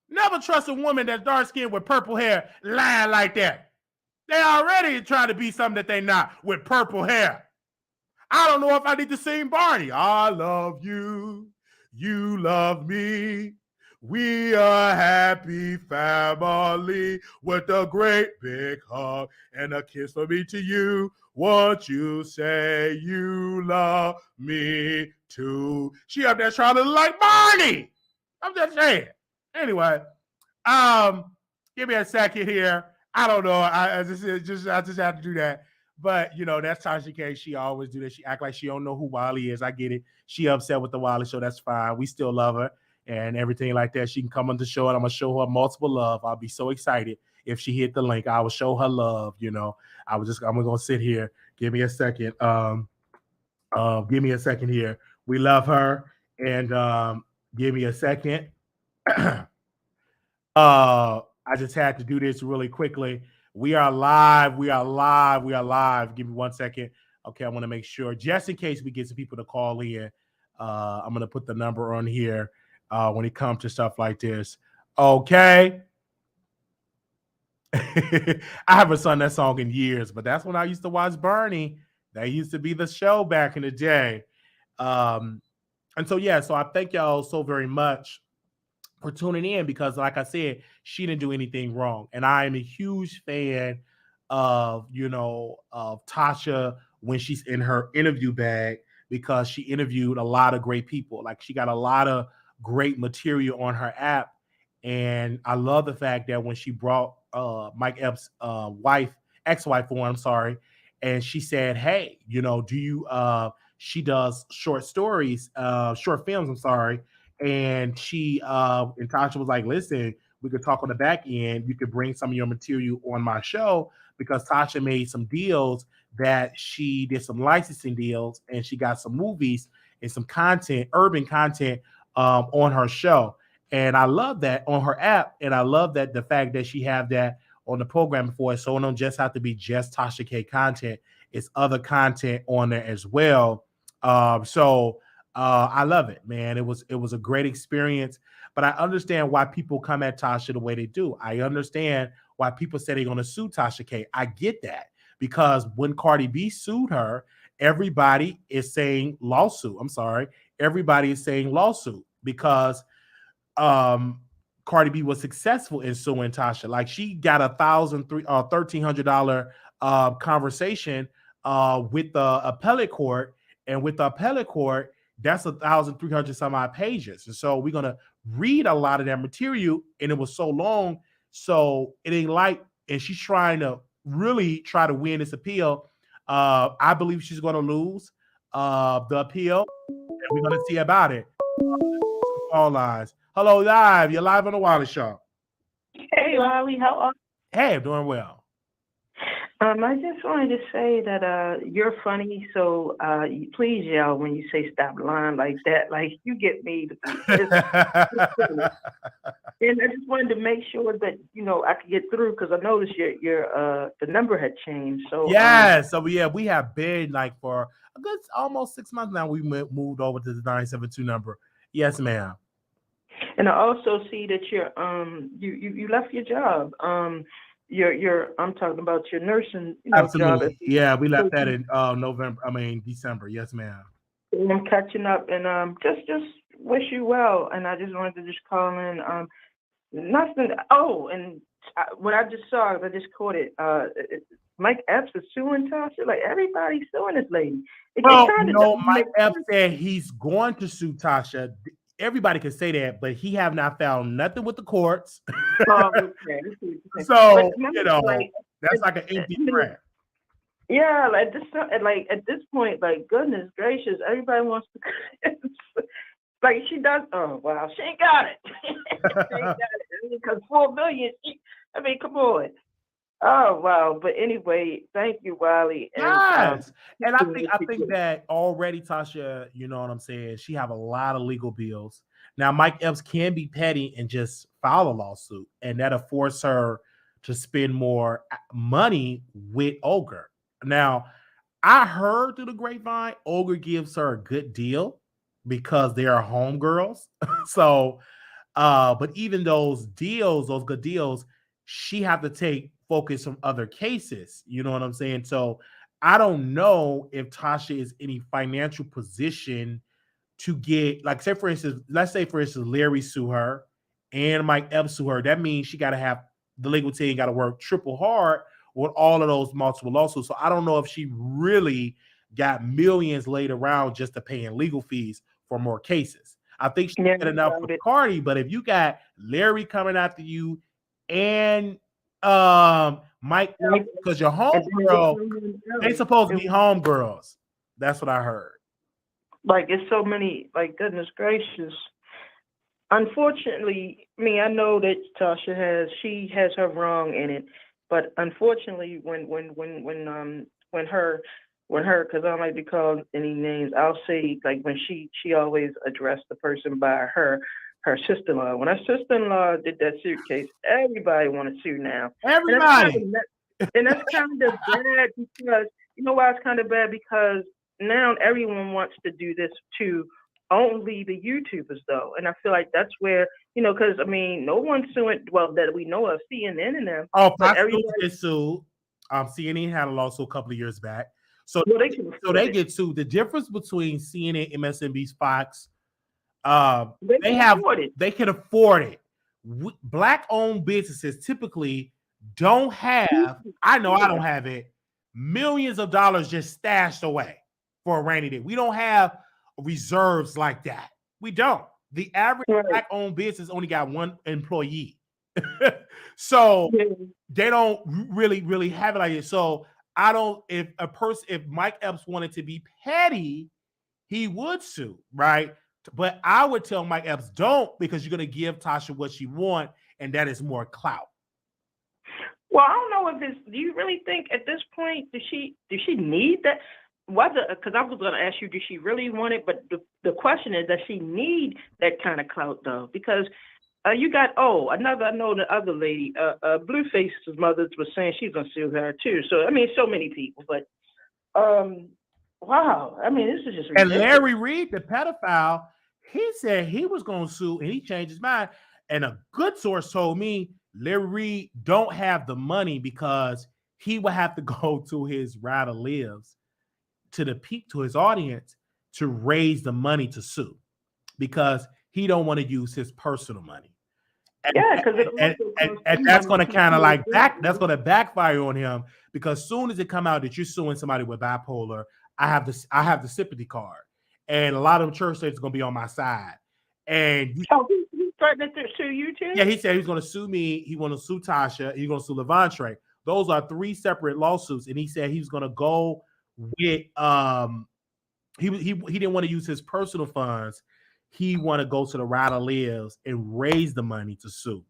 A: Never trust a woman that's dark-skinned with purple hair lying like that. They already trying to be something that they not with purple hair. I don't know if I need to sing Barney. I love you. You love me. We are happy family with a great big hug and a kiss from me to you. Won't you say you love me too? She up there trying to look like Barney. I'm just saying. Anyway, give me a second here. I don't know. I just have to do that. But you know, that's TashaK. She always do that. She act like she don't know who Wiley is. I get it. She upset with the Wiley Show. That's fine. We still love her and everything like that. She can come on the show and I'm gonna show her multiple love. I'll be so excited if she hit the link. I will show her love. You know, I'm gonna sit here. Give me a second. Give me a second here. We love her and give me a second. I just had to do this really quickly. We are live. Give me 1 second. Okay, I want to make sure, just in case we get some people to call in, I'm going to put the number on here when it comes to stuff like this. Okay. I haven't sung that song in years, but that's when I used to watch Bernie. That used to be the show back in the day. Um, and so yeah, so I thank y'all so very much for tuning in because, like I said, she didn't do anything wrong, and I am a huge fan of of Tasha when she's in her interview bag because she interviewed a lot of great people. Like she got a lot of great material on her app, and I love the fact that when she brought Mike Epps' ex-wife on, I'm sorry, and she said, "Hey, do you?" She does short stories, short films. I'm sorry, and and Tasha was like, listen, we could talk on the back end. You could bring some of your material on my show because Tasha made some deals that she did some licensing deals and she got some movies and some content, urban content on her show. And I love that on her app. And I love that the fact that she have that on the program for it. So it don't just have to be just TashaK content. It's other content on there as well. So I love it, man. It was a great experience, but I understand why people come at Tasha the way they do. I understand why people say they're going to sue TashaK. I get that because when Cardi B sued her, everybody is saying lawsuit. I'm sorry, everybody is saying lawsuit because um Cardi B was successful in suing Tasha. Like she got $1,300 conversation with the appellate court, and with the appellate court, that's 1,300 some odd pages. And so we're gonna read a lot of that material, and it was so long, so it ain't like, and she's trying to really try to win this appeal. I believe she's gonna lose the appeal, and we're gonna see about it. All lines. Hello, live. You're live on the Wiley Show.
B: Hey, Wiley, how are
A: Hey, I'm doing well.
B: I just wanted to say that you're funny, so please yell when you say stop lying like that. Like you get me. It's funny. And I just wanted to make sure that I could get through because I noticed your the number had changed. So
A: Yes. So yeah, we have been like for a good almost 6 months now. We moved over to the 972 number. Yes, ma'am.
B: and I also see that you left your job. Your I'm talking about your nursing job.
A: Absolutely. Yeah, we left that in December. Yes, ma'am.
B: I'm catching up and just wish you well. And I just wanted to just call in. Nothing. Oh, and what I just saw, I just caught it. Mike Epps is suing Tasha. Like everybody's suing this lady. It
A: Well,
B: kind of doesn't
A: Mike
B: make
A: Epps
B: sense.
A: said he's going to sue Tasha. Everybody can say that, but he have not found nothing with the courts.
B: Oh, okay. I see what you're saying. But
A: So,
B: like,
A: that's
B: it,
A: like an
B: it,
A: empty
B: I mean,
A: threat.
B: yeah, like at this point, like goodness gracious, everybody wants to. Like she does. Oh wow, she ain't got it. She ain't got it because 4 million. I mean, come on. Oh wow. But anyway, thank you, Wiley, and
A: Yes. And I
B: keep doing
A: think
B: what
A: I
B: you
A: think
B: do.
A: that already Tasha, you know what I'm saying? She have a lot of legal bills. Now Mike Epps can be petty and just file a lawsuit, and that'll force her to spend more money with Ogre. Now, I heard through the grapevine, Ogre gives her a good deal because they are homegirls. So but even those deals, those good deals, she have to take focus from other cases. You know what I'm saying? So I don't know if Tasha is in any financial position to get, like, say for instance, let's say for instance, Larry sue her and Mike Epps sue her. That means she got to have the legal team got to work triple hard with all of those multiple lawsuits. So I don't know if she really got millions laid around just to pay in legal fees for more cases. I think she
B: Yeah,
A: did
B: you
A: enough
B: got
A: with
B: it.
A: Cardi, but if you got Larry coming after you and Mike Epps,
B: Like,
A: because your
B: and then there's
A: homegirl,
B: someone
A: they
B: else.
A: supposed to
B: It,
A: be homegirls. That's what I heard.
B: like it's so many. Like goodness gracious. Unfortunately, I mean, I know that Tasha she has her wrong in it, but unfortunately, when her, because I don't like to call any names, I'll say like when she always addressed the person by her sister-in-law. When her sister-in-law did that suitcase, everybody want to sue now, and that's kind of
A: Everybody.
B: and that's kind of bad because you know why it's kind of bad because now everyone wants to do this too only the YouTubers though, and I feel like that's where because I mean, no one's suing. Well, that we know of, CNN and them,
A: Oh,
B: but
A: Fox News
B: everybody.
A: gets sued. CNN had a lawsuit a couple of years back, so
B: Well, they can
A: they get sued. The difference between CNN, MSNBC, Fox,
B: they
A: can afford it. Black-owned businesses typically don't have. I know I don't have it. Millions of dollars just stashed away for a rainy day. We don't have reserves like that. We don't. The average Black-owned business only got one employee. So they don't really have it like this. So I don't. If Mike Epps wanted to be petty, he would sue, right? But I would tell Mike Epps, don't, because you're going to give Tasha what she wants, and that is more clout.
B: Well, I don't know if it's. Do you really think at this point does she need that? Because I was going to ask you, does she really want it? But the question is, does she need that kind of clout though? Because you got I know the other lady, Blueface's mother was saying she's gonna sue her too. So I mean, so many people, but wow, I mean, this is just ridiculous.
A: And Larry Reed, the pedophile, he said he was gonna sue, and he changed his mind. And a good source told me Larry Reed don't have the money because he would have to go to his Rada Lives to his audience to raise the money to sue, because he don't want to use his personal money. And that's going to kind of like that's going to backfire on him, because soon as it come out that you're suing somebody with bipolar, I have the sympathy card, and a lot of them church states are going to be on my side. And
B: he's threatening to sue you too?
A: Yeah, he said he's going to sue me. He want to sue Tasha. He's going to sue Levante. Those are 3 separate lawsuits, and he said he's going to go with he didn't want to use his personal funds. He want to go to the Rada Lives and raise the money to sue.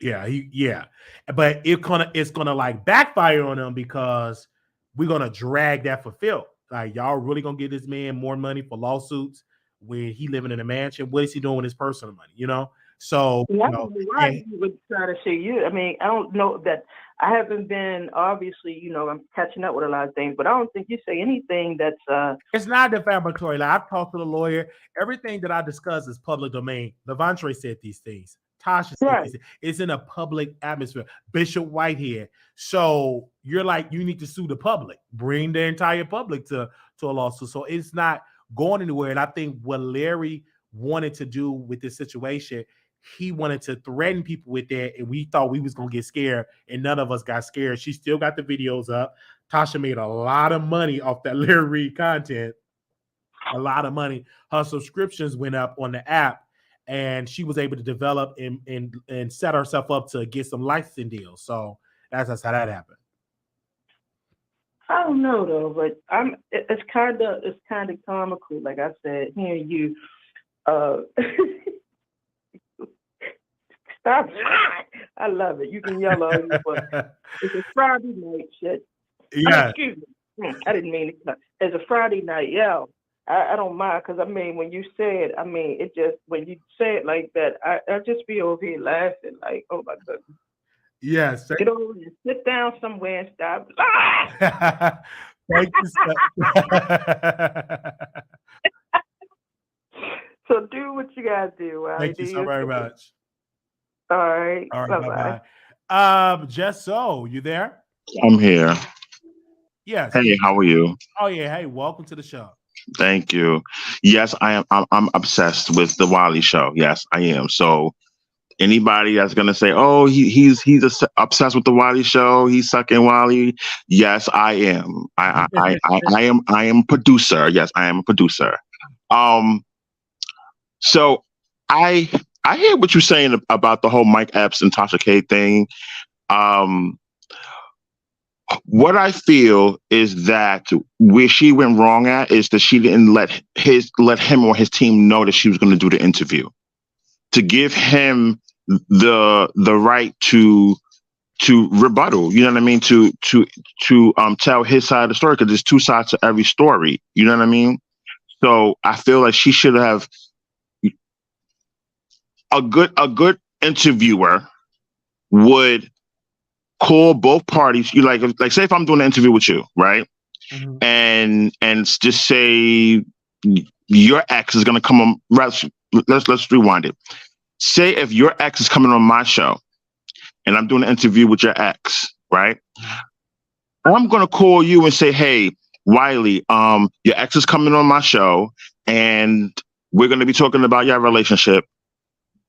A: But it's gonna like backfire on him, because we're gonna drag that for filth. Like, y'all really gonna give this man more money for lawsuits when he living in a mansion? What is he doing with his personal money? So
B: why he would try to sue you. I mean, I don't know that. I haven't been, obviously, I'm catching up with a lot of things, but I don't think you say anything that's
A: it's not defamatory. Like, I've talked to the lawyer. Everything that I discuss is public domain. Levante said these things. Tasha said these things. It's in a public atmosphere. Bishop Whitehead. So you're like, you need to sue the public. Bring the entire public to a lawsuit. So it's not going anywhere. And I think what Larry wanted to do with this situation, he wanted to threaten people with that, and we thought we was gonna get scared, and none of us got scared. She still got the videos up. Tasha made a lot of money off that Larry Reed content. A lot of money. Her subscriptions went up on the app, and she was able to develop and set herself up to get some licensing deals. So that's how that happened.
B: I don't know though, but it's kind of comical. Like I said, hearing you. Stop! I love it. You can yell all you want. It's a Friday night, shit.
A: Yeah.
B: Excuse me. I didn't mean it. It's a Friday night, I don't mind, because I mean, when you say it, it just, when you say it like that, I just be over here laughing, like, oh my goodness.
A: Yes.
B: Get over and sit down somewhere and stop.
A: Thank you.
B: So do what you gotta do.
A: Thank you so very much.
B: All right.
A: Bye-bye. Just so, you there?
C: I'm here.
A: Yes.
C: Hey, how are you?
A: Oh yeah. Hey, welcome to the show.
C: Thank you. Yes, I am. I'm obsessed with the Wiley Show. Yes, I am. So anybody that's gonna say, "Oh, he's obsessed with the Wiley Show. He's sucking Wiley." Yes, I am. I am producer. Yes, I am a producer. So I hear what you're saying about the whole Mike Epps and TashaK thing. What I feel is that where she went wrong at is that she didn't let him or his team know that she was going to do the interview, to give him the right to rebuttal. You know what I mean? To tell his side of the story, because there's 2 sides to every story. You know what I mean? So I feel like she should have a good interviewer would call both parties. You like say if I'm doing an interview with you, right? Mm-hmm. And just say, your ex is going to come on. Let's rewind it. Say if your ex is coming on my show, and I'm doing an interview with your ex, right? I'm going to call you and say, hey, Wiley, your ex is coming on my show, and we're going to be talking about your relationship.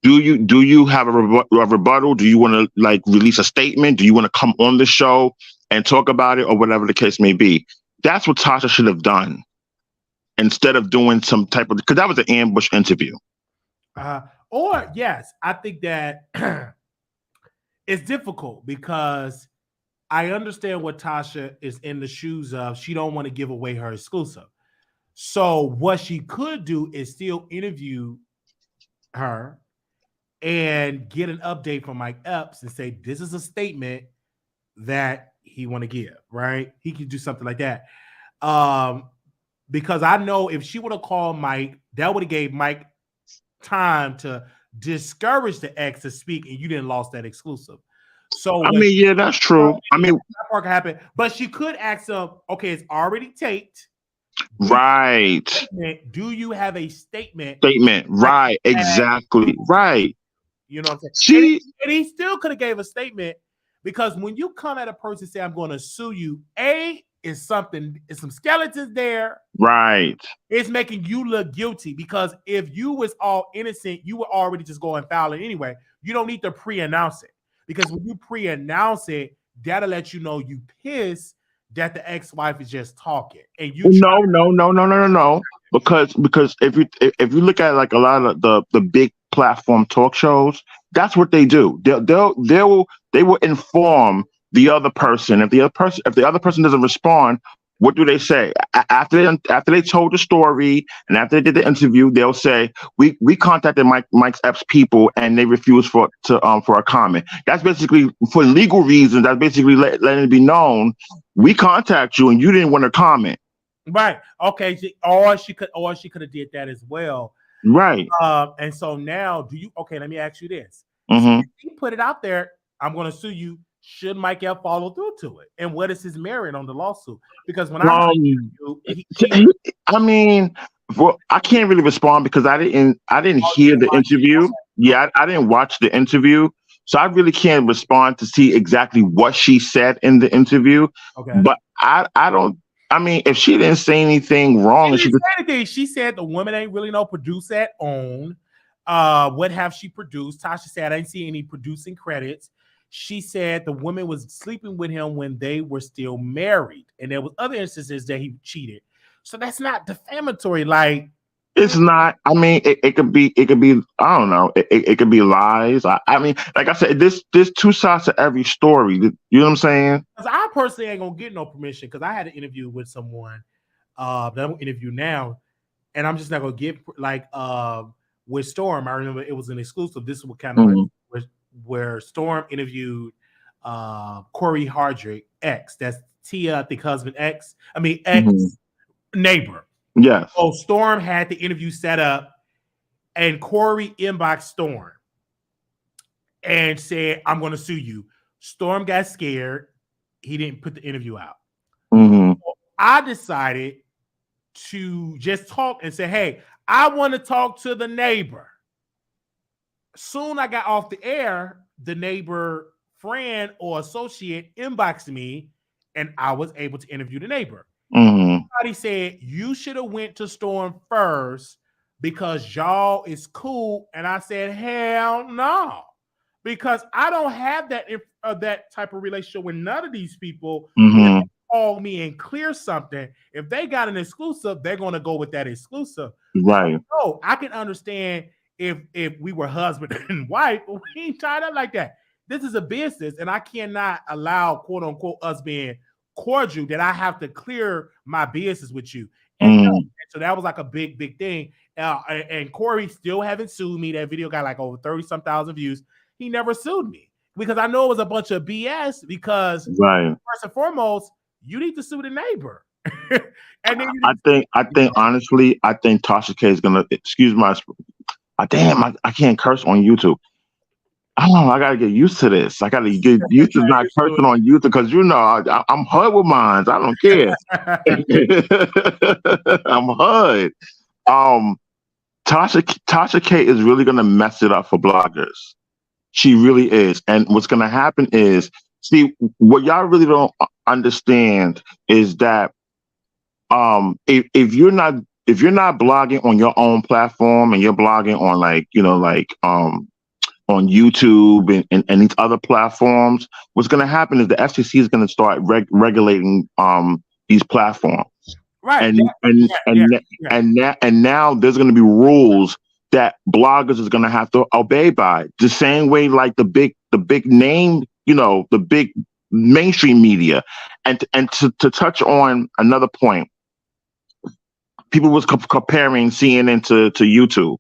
C: Do you have a rebuttal? Do you want to like release a statement? Do you want to come on the show and talk about it, or whatever the case may be? That's what Tasha should have done instead of doing some type of, because that was an ambush interview.
A: Or yes, I think that it's difficult because I understand what Tasha is in the shoes of. She don't want to give away her exclusive. So what she could do is still interview her and get an update from Mike Epps and say, this is a statement that he want to give, right? He could do something like that. Because I know if she would have called Mike, that would have gave Mike time to discourage the ex to speak, and you didn't lost that exclusive. So
C: I mean, yeah, that's true. I mean,
A: that part could happen, but she could ask him, okay, it's already taped.
C: Right.
A: Do you have a statement?
C: Right. Exactly. Right.
A: You know what I'm saying? And he still could have gave a statement, because when you come at a person and say, I'm going to sue you, is some skeletons there.
C: Right.
A: It's making you look guilty, because if you was all innocent, you would already just go and file it anyway. You don't need to pre-announce it, because when you pre-announce it, that'll let you know you pissed that the ex-wife is just talking. And you
C: no. Because if you look at like a lot of the big platform talk shows, that's what they do. They will inform the other person. If the other person doesn't respond, what do they say? After they told the story and after they did the interview, they'll say, we contacted Mike's Epps people and they refused for a comment. That's basically for legal reasons. That's basically letting it be known we contact you and you didn't want to comment.
A: Right. Okay. Or she could have did that as well.
C: Right.
A: And so now, let me ask you this.
C: Mm-hmm.
A: So he put it out there, I'm going to sue you. Should Mike F follow through to it? And what is his merit on the lawsuit? Because when I
C: can't really respond because I didn't hear the interview. Yeah, I didn't watch the interview. So I really can't respond to see exactly what she said in the interview.
A: Okay.
C: But if she didn't say anything wrong,
A: she said the woman ain't really no producer at own. What have she produced? Tasha said, I didn't see any producing credits. She said the woman was sleeping with him when they were still married, and there was other instances that he cheated. So that's not defamatory. Like,
C: it's not. I mean, it could be. I don't know. It could be lies. I mean, like I said, there's two sides to every story. You know what I'm saying?
A: Because I personally ain't gonna get no permission, because I had an interview with someone that I'm gonna interview now, and I'm just not gonna get with Storm. I remember it was an exclusive. This is what kind of where Storm interviewed Corey Hardrick, ex. That's Tia, I think, husband, ex. I mean, ex neighbor.
C: Yeah.
A: So Storm had the interview set up, and Corey inboxed Storm and said, I'm going to sue you. Storm got scared. He didn't put the interview out.
C: Mm-hmm.
A: So I decided to just talk and say, hey, I want to talk to the neighbor. Soon I got off the air, the neighbor friend or associate inboxed me, and I was able to interview the neighbor.
C: Mm-hmm.
A: Somebody said, you should have went to Storm first because y'all is cool. And I said, hell no, because I don't have that type of relationship with none of these people.
C: Mm-hmm.
A: Call me and clear something. If they got an exclusive, they're going to go with that exclusive.
C: Right.
A: So I can understand if we were husband and wife, but we ain't tied up like that. This is a business, and I cannot allow, quote unquote, us being cordial that I have to clear my business with you. And so that was like a big thing. And Corey still haven't sued me. That video got like over 30-some thousand views. He never sued me because I know it was a bunch of BS, because first and foremost, you need to sue the neighbor. And then
C: I think honestly, I think TashaK is gonna, excuse my, I can't curse on YouTube. I don't know. I gotta get used to this. I gotta get used to not cursing on YouTube, because I'm HUD with mine. I don't care. I'm HUD. TashaK is really gonna mess it up for bloggers. She really is. And what's gonna happen is, see, what y'all really don't understand is that if you're not blogging on your own platform and you're blogging on on YouTube and these other platforms, what's going to happen is the FCC is going to start regulating these platforms,
A: Right.
C: And now there's going to be rules that bloggers is going to have to obey by, the same way like the big name, the big mainstream media. And to touch on another point, people was comparing CNN to YouTube.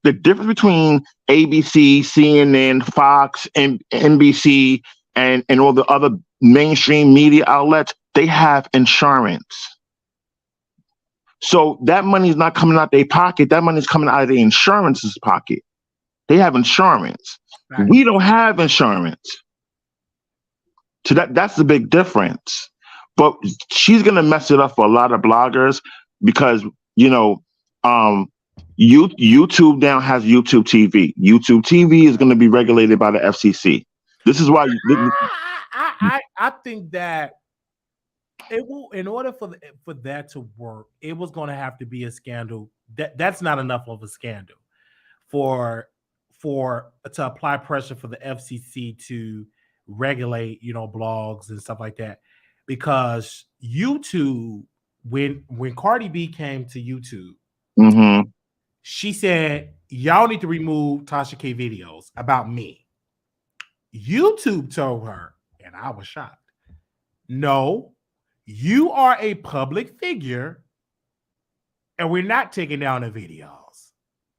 C: The difference between ABC, CNN, Fox, and NBC, and all the other mainstream media outlets, they have insurance. So that money is not coming out their pocket. That money is coming out of the insurance's pocket. They have insurance. Right. We don't have insurance. So that's the big difference. But she's going to mess it up for a lot of bloggers because, YouTube now has YouTube TV. YouTube TV is going to be regulated by the FCC. This is why
A: I think that it will, in order for that to work, it was going to have to be a scandal. That's not enough of a scandal to apply pressure for the FCC to regulate, blogs and stuff like that. Because YouTube, when Cardi B came to YouTube,
C: mm-hmm.
A: she said, y'all need to remove TashaK videos about me. YouTube told her, and I was shocked, no, you are a public figure, and we're not taking down the videos.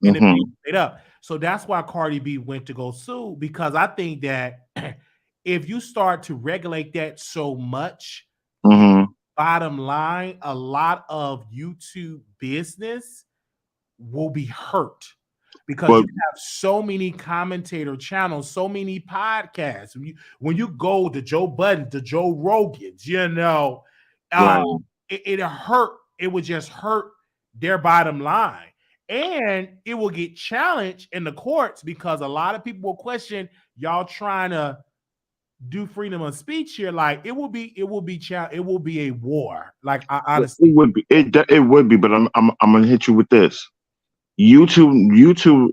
A: And
C: mm-hmm.
A: it up. So that's why Cardi B went to go sue, because I think that if you start to regulate that so much,
C: mm-hmm.
A: bottom line, a lot of YouTube business will be hurt because you have so many commentator channels, so many podcasts. When you go to Joe Budden, to Joe Rogan's,
C: right.
A: it hurt. It would just hurt their bottom line, and it will get challenged in the courts because a lot of people will question y'all trying to do freedom of speech here. Like it will be a war. Like I honestly,
C: it would be. But I'm gonna hit you with this. YouTube,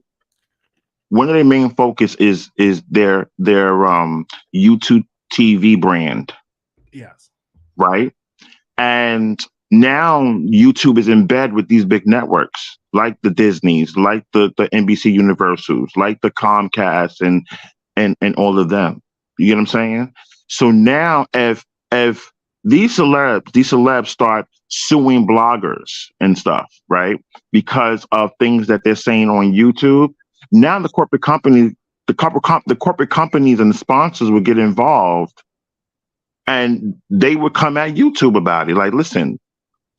C: one of their main focus is their YouTube TV brand.
A: Yes.
C: Right. And now YouTube is in bed with these big networks like the Disneys, like the NBC Universals, like the Comcast and all of them. You get what I'm saying? So now if these celebs start suing bloggers and stuff, right? Because of things that they're saying on YouTube, now the corporate companies and the sponsors would get involved, and they would come at YouTube about it. Like, listen,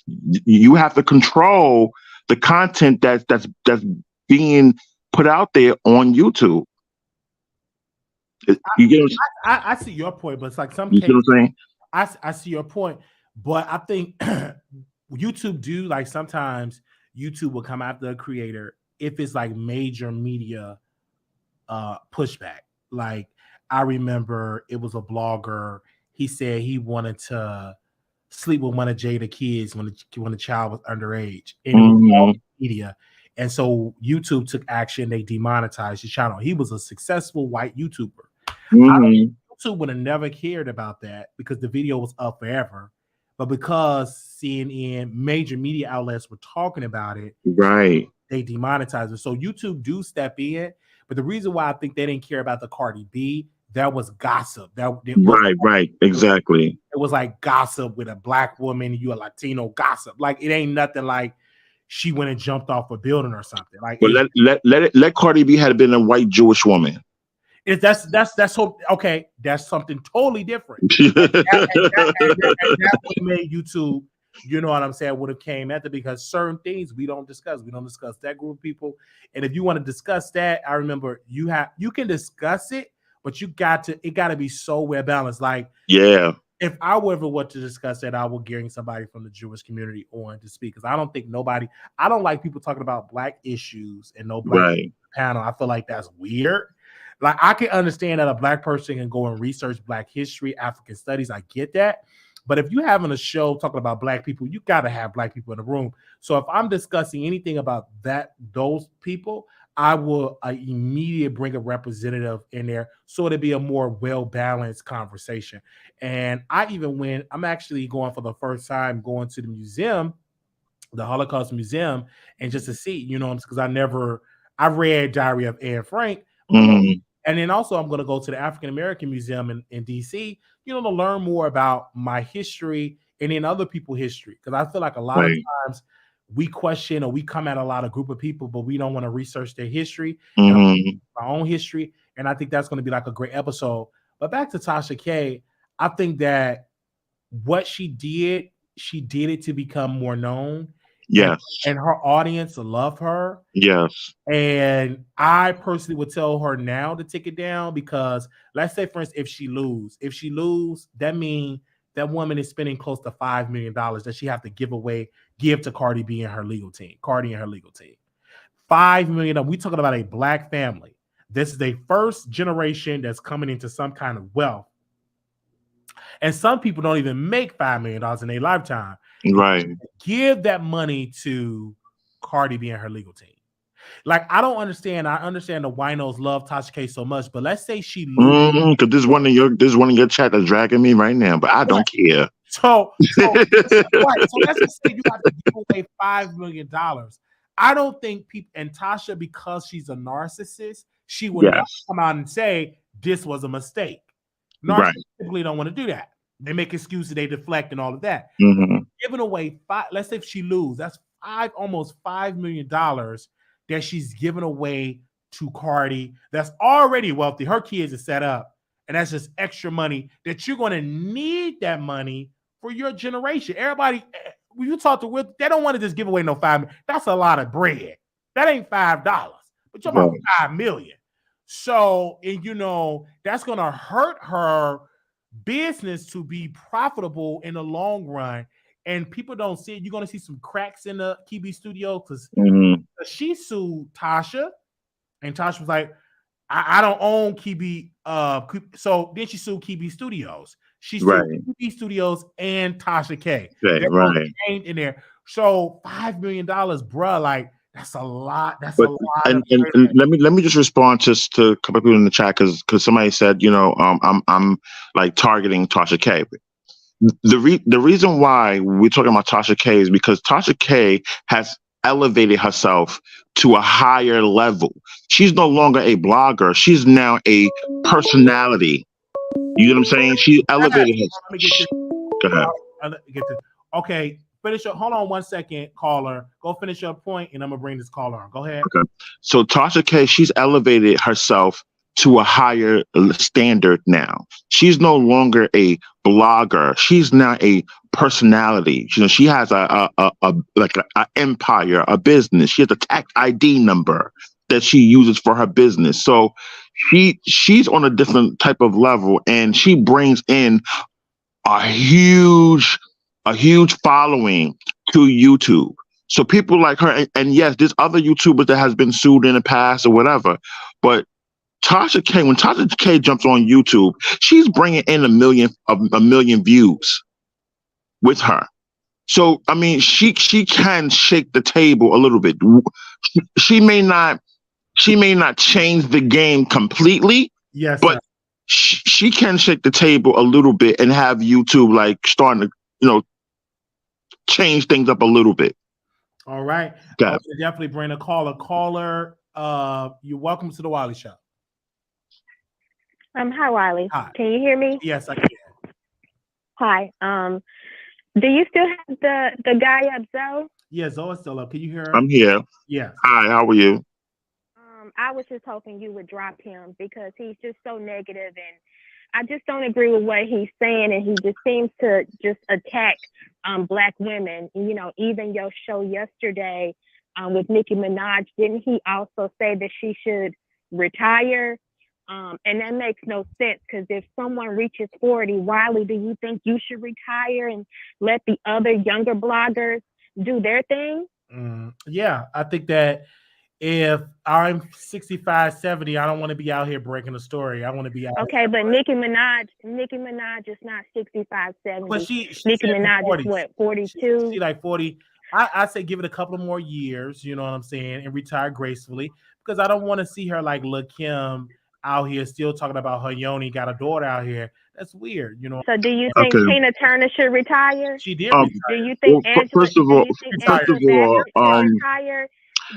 C: you have to control the content that's being put out there on YouTube. You get
A: I see your point, but it's like some
C: cases, you see what I'm saying?
A: I see your point, but I think YouTube do, like, sometimes YouTube will come after a creator if it's like major media pushback. Like I remember it was a blogger. He said he wanted to sleep with one of Jada kids when the child was underage, and it was all media. And so YouTube took action. They demonetized his channel. He was a successful white YouTuber. YouTube would have never cared about that because the video was up forever. But because CNN, major media outlets were talking about it,
C: right,
A: they demonetized it. So YouTube do step in. But the reason why I think they didn't care about the Cardi B, that was gossip.
C: Right, exactly.
A: It was like gossip with a black woman, you a Latino gossip. Like it ain't nothing like she went and jumped off a building or something. Like,
C: but let Cardi B had been a white Jewish woman.
A: If that's okay, that's something totally different. and that would have made YouTube, you know what I'm saying, would have came at it, because certain things we don't discuss. We don't discuss that group of people. And if you want to discuss that, I remember you can discuss it, but it got to be so well balanced. Like,
C: yeah,
A: if I were ever want to discuss that, I would bring somebody from the Jewish community on to speak, because I don't think I don't like people talking about black issues and no black
C: Right.
A: panel. I feel like that's weird. Like, I can understand that a black person can go and research black history, African studies. I get that. But if you're having a show talking about black people, you got to have black people in the room. So if I'm discussing anything about those people, I will immediately bring a representative in there so it'll be a more well-balanced conversation. And I'm actually going for the first time going to the museum, the Holocaust Museum, and just to see, because I read Diary of Anne Frank,
C: Mhm.
A: and then also I'm going to go to the African American Museum in DC, to learn more about my history and then other people's history. Because I feel like a lot of
C: Right.
A: times we question or we come at a lot of group of people, but we don't want to research their history and
C: Mhm.
A: our own history. And I think that's going to be like a great episode. But back to TashaK, I think that what she did it to become more known, and
C: Yes.
A: and her audience love her.
C: Yes.
A: And I personally would tell her now to take it down, because let's say, for instance, if she lose, that means that woman is spending close to $5 million that she have to give to Cardi and her legal team. $5 million. We talking about a black family. This is a first generation that's coming into some kind of wealth. And some people don't even make $5 million in their lifetime.
C: Right.
A: Give that money to Cardi and her legal team. Like, I don't understand. I understand the winos love TashaK so much, but let's say she loses.
C: Because this one in your chat that's dragging me right now, but I don't care.
A: So right. So let's just say you have to give away $5 million. I don't think people, and Tasha, because she's a narcissist, she would not
C: Yes.
A: come out and say this was a mistake. Narcissists
C: Right.
A: typically don't want to do that. They make excuses, they deflect, and all of that.
C: Mm-hmm.
A: Giving away let's say if she loses, that's almost $5 million that she's giving away to Cardi. That's already wealthy. Her kids are set up, and that's just extra money that you're going to need that money for your generation. Everybody, when you talk to, they don't want to just give away no $5 million. That's a lot of bread. That ain't $5, but you're about $5 million. So, and that's going to hurt her business to be profitable in the long run. And people don't see it. You're going to see some cracks in the KB studio, because she sued Tasha, and Tasha was like, I don't own KB. So then she sued KB Studios. She sued KB Studios and TashaK. They're both named in there. So $5 million, bruh, like, that's a lot. That's a lot.
C: And let me just respond to a couple of people in the chat, because somebody said, I'm like targeting TashaK. The reason why we're talking about TashaK is because TashaK has elevated herself to a higher level. She's no longer a blogger. She's now a personality. You know what I'm saying? She elevated herself. Go ahead.
A: Okay, finish up. Hold on 1 second, caller. Go finish your point, and I'm gonna bring this caller on. Go ahead.
C: Okay. So TashaK, she's elevated herself to a higher standard now. She's no longer a blogger. She's now a personality. She has a empire, a business. She has a tax ID number that she uses for her business. So she's on a different type of level, and she brings in a huge following to YouTube. So people like her, and yes, there's other YouTubers that has been sued in the past or whatever, but TashaK, when TashaK jumps on YouTube, she's bringing in a million views with her. So I mean, she can shake the table a little bit. She may not change the game completely.
A: Yes,
C: but she can shake the table a little bit and have YouTube like starting to change things up a little bit.
A: All right. Okay, definitely bring a caller. Caller, you're welcome to the Wiley Show.
D: Hi, Wiley.
A: Hi.
D: Can you hear me?
A: Yes, I can.
D: Hi. Do you still have the guy up, Zoe?
A: Yeah, Zoe's still up. Can you hear her?
C: I'm here.
A: Yes.
C: Hi, how are you?
D: I was just hoping you would drop him, because he's just so negative, and I just don't agree with what he's saying, and he just seems to just attack Black women. Even your show yesterday with Nicki Minaj, didn't he also say that she should retire? And that makes no sense because if someone reaches 40, Wiley, do you think you should retire and let the other younger bloggers do their thing?
A: Yeah, I think that if I'm 65, 70, I don't want to be out here breaking a story. I want to be out.
D: Okay, but Nicki Minaj is not 65, 70.
A: But she
D: Nicki
A: said
D: Minaj
A: 40s.
D: is what, 42?
A: She like 40. I say give it a couple of more years, you know what I'm saying, and retire gracefully because I don't want to see her like Lil Kim out here still talking about her yoni got a daughter out here. That's weird, you know.
D: So do you think Tina Turner should retire?
A: She did retire.
D: Do you think Angela
C: first of all,
D: Bassett should retire?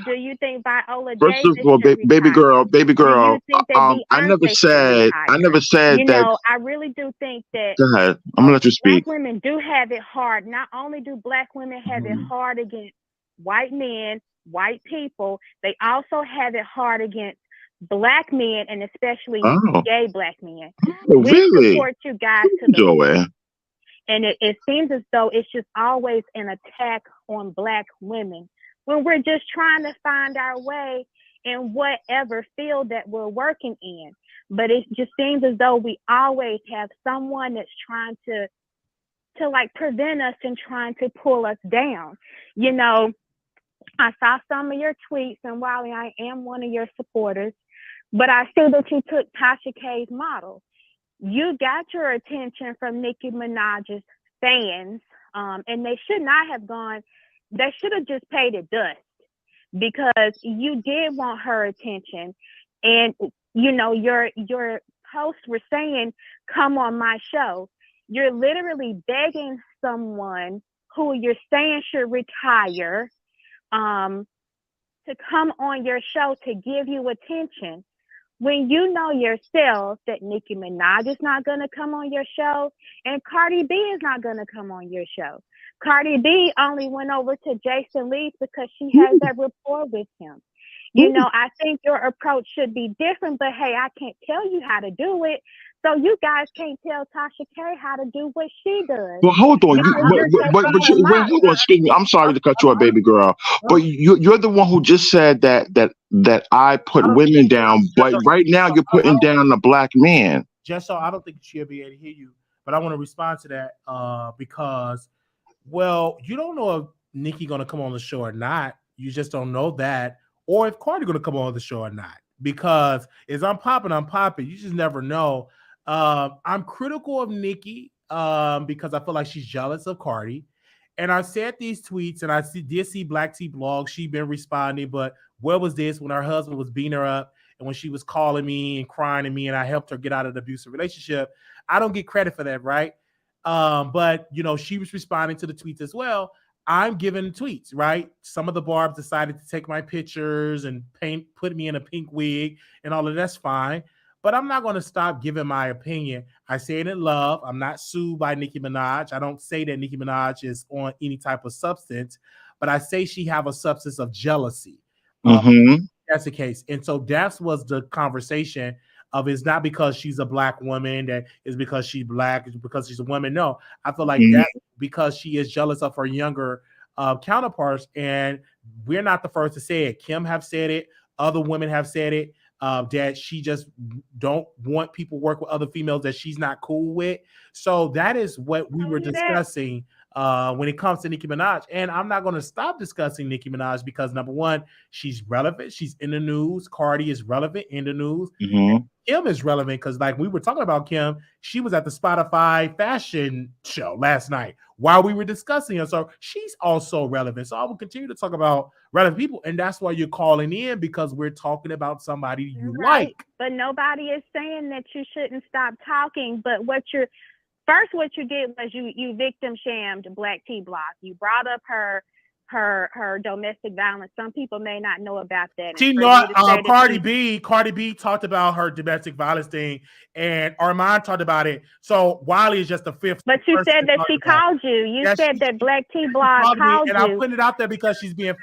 D: Do you think Viola
C: First
D: Davis
C: of all,
D: should
C: baby girl,
D: Do you think that
C: I never
D: Beyonce should
C: said
D: you
C: that.
D: know, I really do think that
C: Go ahead. I'm gonna let you speak.
D: Black women do have it hard. Not only do Black women have it hard against white men, white people, they also have it hard against Black men and especially gay Black men. We support you guys to the
C: way.
D: And it seems as though it's just always an attack on Black women when we're just trying to find our way in whatever field that we're working in. But it just seems as though we always have someone that's trying to like prevent us and trying to pull us down. You know, I saw some of your tweets, and Wiley, I am one of your supporters, but I see that you took TashaK's model. You got your attention from Nicki Minaj's fans, and they should not have gone. They should have just paid it dust because you did want her attention. And, you know, your posts were saying, come on my show. You're literally begging someone who you're saying should retire to come on your show to give you attention. When you know yourself that Nicki Minaj is not going to come on your show and Cardi B is not going to come on your show. Cardi B only went over to Jason Lee because she has that rapport with him. You know, I think your approach should be different, but hey, I can't tell you how to do it. So you guys can't tell TashaK how to do what she does.
C: Well, hold on. Hold on. Excuse me. I'm sorry to cut you off, baby girl. But you're the one who just said that I put women down. But right now you're putting down a Black man.
A: Just so I don't think she'll be able to hear you. But I want to respond to that because, well, you don't know if Nicki going to come on the show or not. You just don't know that. Or if Cardi going to come on the show or not. Because as I'm popping. You just never know. I'm critical of Nicki because I feel like she's jealous of Cardi. And I said these tweets, and I did see Black Tea Blog. She been responding, but where was this when her husband was beating her up and when she was calling me and crying to me and I helped her get out of the abusive relationship? I don't get credit for that, right? But, you know, she was responding to the tweets as well. I'm giving tweets, right? Some of the barbs decided to take my pictures and put me in a pink wig and all of that's fine. But I'm not going to stop giving my opinion. I say it in love. I'm not sued by Nicki Minaj. I don't say that Nicki Minaj is on any type of substance, but I say she have a substance of jealousy. That's the case. And so that was the conversation of it's not because she's a Black woman, that is because she's Black, it's because she's a woman. No, I feel like that's because she is jealous of her younger counterparts. And we're not the first to say it. Kim have said it. Other women have said it. That she just don't want people work with other females that she's not cool with. So that is what we were discussing when it comes to Nicki Minaj. And I'm not going to stop discussing Nicki Minaj because, number one, she's relevant. She's in the news. Cardi is relevant in the news. Kim is relevant because, like we were talking about Kim, she was at the Spotify fashion show last night while we were discussing her. So she's also relevant. So I will continue to talk about relevant people. And that's why you're calling in, because we're talking about somebody you like.
D: But nobody is saying that you shouldn't stop talking. But what you did was you victim shamed Black Tea Block. You brought up her domestic violence. Some people may not know about that.
A: She not Cardi B talked about her domestic violence thing, and Armand talked about it. So Wiley is just the fifth.
D: But you said that she called you. You said that Black Tea Block called you.
A: And I'm putting it out there because she's being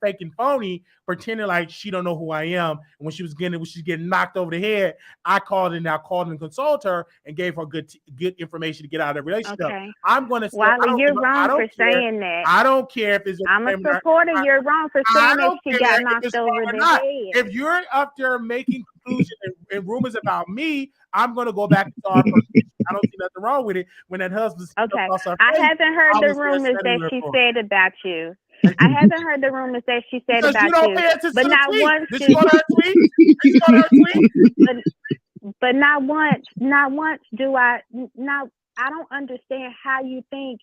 A: fake and phony, pretending like she don't know who I am. And when she's getting knocked over the head, I called and consoled her and gave her good information to get out of the relationship. Okay. I'm going to say,
D: Wiley, you're wrong for saying that.
A: I don't care if it's.
D: I'm a supporter. You're wrong for saying that she got knocked over the head.
A: If you're up there making conclusions and rumors about me, I'm gonna go back to our first. I don't see nothing wrong with it. When that husband
D: Okay.
A: across her
D: I
A: face,
D: haven't heard
A: I
D: the
A: was there
D: rumors
A: standing
D: that
A: there
D: she
A: for
D: said about you. I haven't heard the rumors that she said
A: because
D: about
A: you don't
D: you.
A: pay attention
D: But
A: to the
D: not
A: tweet.
D: once
A: Did you go to her tweet? Did you go to her tweet?
D: but not once do I don't understand how you think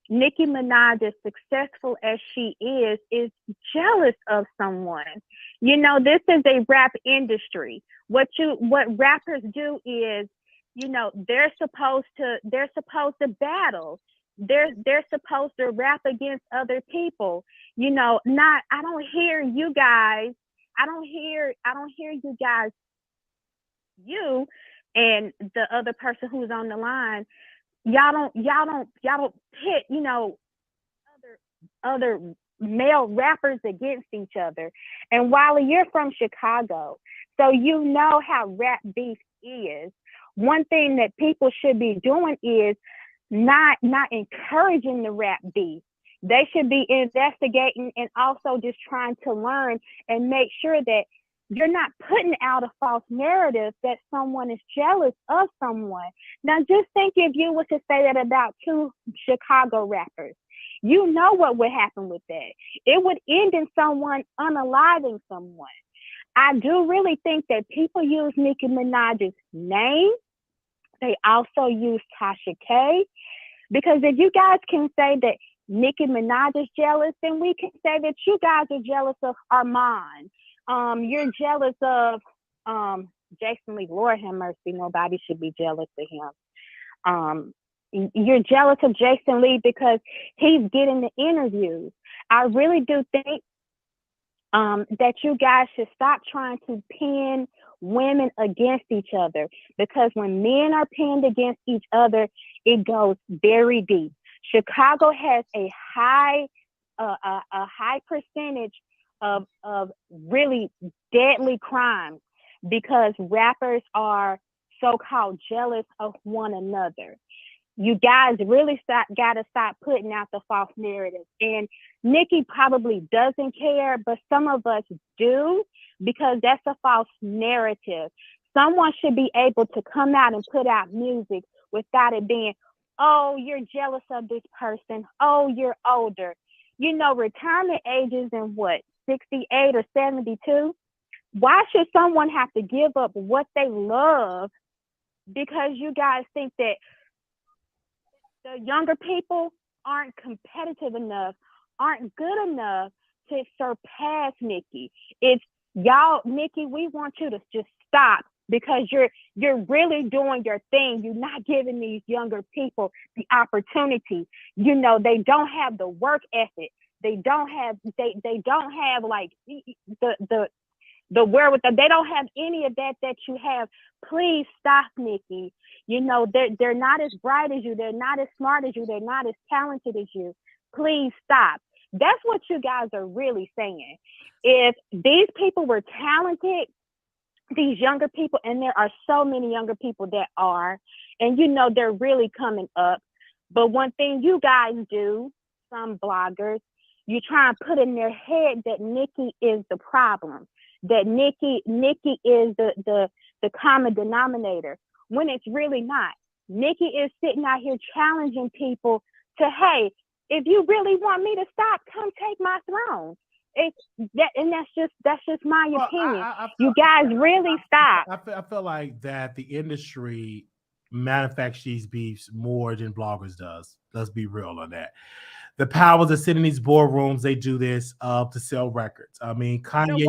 D: Nicki Minaj, as successful as she is jealous of someone. You know, this is a rap industry. What rappers do is, you know, they're supposed to battle. They're supposed to rap against other people. You know, I don't hear you guys. I don't hear you guys, you and the other person who's on the line. Y'all don't pit, you know, other male rappers against each other. And Wiley, you're from Chicago, so you know how rap beef is. One thing that people should be doing is not encouraging the rap beef. They should be investigating and also just trying to learn and make sure that you're not putting out a false narrative that someone is jealous of someone. Now, just think if you were to say that about two Chicago rappers. You know what would happen with that. It would end in someone unaliving someone. I do really think that people use Nicki Minaj's name. They also use TashaK. Because if you guys can say that Nicki Minaj is jealous, then we can say that you guys are jealous of Armand. You're jealous of Jason Lee. Lord have mercy, nobody should be jealous of him. You're jealous of Jason Lee because he's getting the interviews. I really do think that you guys should stop trying to pin women against each other, because when men are pinned against each other, it goes very deep. Chicago has a high percentage of really deadly crimes because rappers are so-called jealous of one another. You guys really got to stop putting out the false narrative. And Nicki probably doesn't care, but some of us do, because that's a false narrative. Someone should be able to come out and put out music without it being, oh, you're jealous of this person. Oh, you're older. You know, retirement age is in what, 68 or 72? Why should someone have to give up what they love because you guys think that the younger people aren't competitive enough, aren't good enough to surpass Nicki? It's y'all, Nicki, we want you to just stop, because you're really doing your thing. You're not giving these younger people the opportunity. You know, they don't have the work ethic. They don't have like the wherewithal. They don't have any of that you have. Please stop, Nicki. You know, they're not as bright as you. They're not as smart as you. They're not as talented as you. Please stop. That's what you guys are really saying. If these people were talented, these younger people, and there are so many younger people that are, and you know, they're really coming up. But one thing you guys do, some bloggers, you try and put in their head that Nicki is the problem, that Nicki is the common denominator, when it's really not. Nicki is sitting out here challenging people to, hey, if you really want me to stop, come take my throne. That's just my opinion. You guys really stop.
A: I feel like that the industry manufactures these beefs more than bloggers does. Let's be real on that. The powers that sit in these boardrooms, they do this to sell records. I mean,
D: Kanye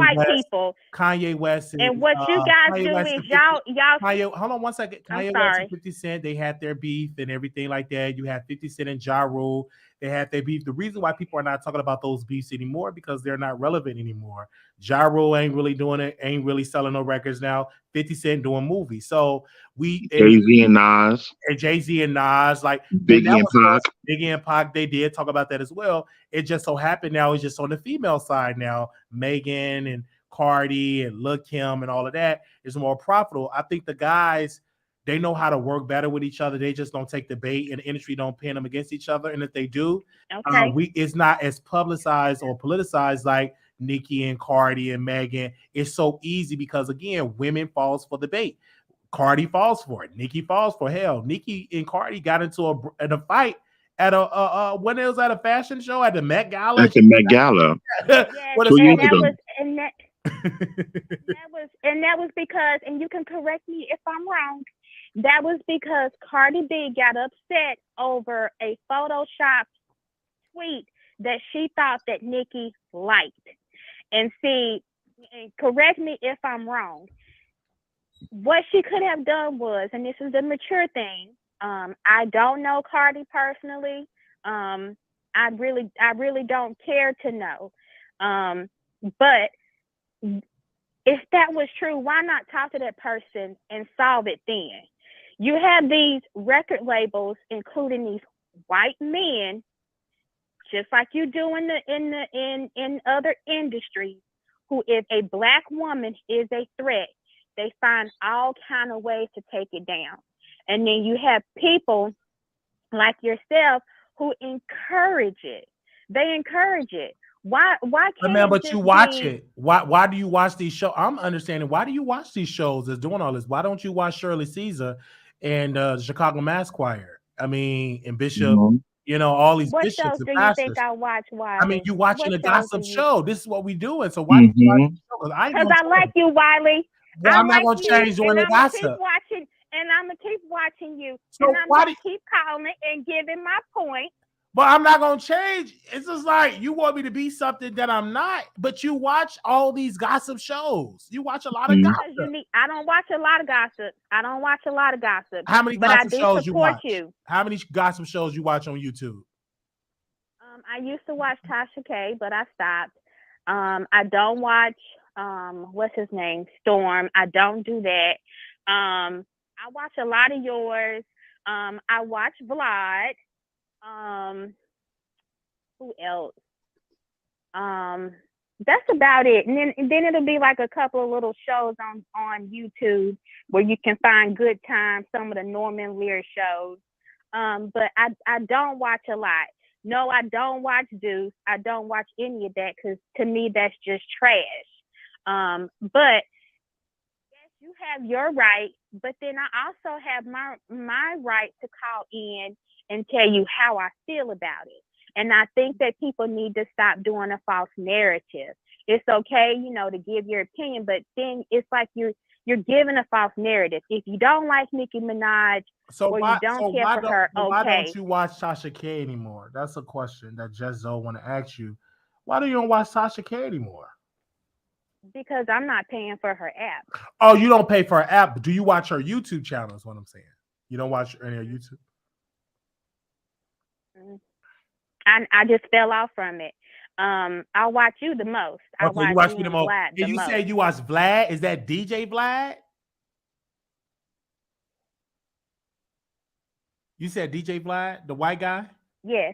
A: West,
D: and what you guys do is y'all.
A: Kanye, hold on one second. Kanye West and 50 Cent, they had their beef and everything like that. You had 50 Cent and Ja Rule. They had their beef. The reason why people are not talking about those beefs anymore, because they're not relevant anymore. Ja Rule ain't really doing it, ain't really selling no records now. 50 Cent doing movies. So
C: Jay-Z and Nas.
A: And Jay-Z and Nas, like
C: Biggie and Pac.
A: Biggie and Pac, they did talk about that as well. It just so happened now it's just on the female side now. Megan and Cardi and Lil' Kim and all of that is more profitable. I think the guys, they know how to work better with each other. They just don't take the bait, and the industry don't pin them against each other. And if they do,
D: okay.
A: It's not as publicized or politicized like Nicki and Cardi and Megan. It's so easy because again, women falls for the bait. Cardi falls for it. Nicki falls for hell. Nicki and Cardi got into a fight at a when it was at a fashion show at the Met Gala.
C: At the Met Gala.
D: Yes,
C: 2 years ago.
D: That was because, and you can correct me if I'm wrong, that was because Cardi B got upset over a Photoshop tweet that she thought that Nicki liked. And see, and correct me if I'm wrong, what she could have done was, and this is the mature thing, I don't know Cardi personally. I really don't care to know. But if that was true, why not talk to that person and solve it then? You have these record labels, including these white men, just like you do in other industries, who, if a Black woman is a threat, they find all kind of ways to take it down. And then you have people like yourself who encourage it. They encourage it. Why can't
A: man, but
D: it
A: you
D: just
A: watch
D: be-
A: it. Why do you watch these shows? I'm understanding. Why do you watch these shows that's doing all this? Why don't you watch Shirley Caesar and the Chicago Mass Choir? I mean, and Bishop, you know, all these
D: What
A: bishops
D: shows
A: and
D: do you
A: pastors.
D: think I watch? Wiley?
A: I mean, you watching
D: What
A: a
D: shows
A: gossip
D: do you-
A: show. This is what we doing. So why do you watch the show?
D: Because I like you, Wiley.
A: Well, I'm not
D: like
A: gonna
D: you,
A: change doing
D: and
A: the
D: I'm gonna
A: gossip.
D: keep watching, and I'm gonna keep watching you,
A: So
D: and I'm
A: why
D: gonna keep calling and giving my point.
A: But I'm not gonna change. It's just like you want me to be something that I'm not. But you watch all these gossip shows. You watch a lot of gossip.
D: I don't watch a lot of gossip.
A: How many
D: but
A: gossip
D: I do
A: shows you
D: support
A: watch?
D: you.
A: How many gossip shows you watch on YouTube?
D: I used to watch TashaK, but I stopped. I don't watch what's his name? Storm. I don't do that. I watch a lot of yours. I watch Vlad. Who else? That's about it. And then it'll be like a couple of little shows on YouTube where you can find Good Times, some of the Norman Lear shows. But I don't watch a lot. No, I don't watch Deuce. I don't watch any of that because to me that's just trash. But yes, you have your right, but then I also have my right to call in and tell you how I feel about it. And I think that people need to stop doing a false narrative. It's okay, to give your opinion, but then it's like you're giving a false narrative. If you don't like Nicki Minaj or you don't care for her, okay.
A: Why don't you watch TashaK anymore? That's a question that Just Zoe want to ask you. Why do you don't watch TashaK anymore?
D: Because I'm not paying for her app.
A: Oh, you don't pay for her app, but do you watch her YouTube channel is what I'm saying. You don't watch any of YouTube?
D: I just fell off from it. I watch you the most.
A: Okay, you watch me the most.
D: Vlad
A: And you say you watch Vlad? Is that DJ Vlad? You said DJ Vlad, the white guy?
D: Yes.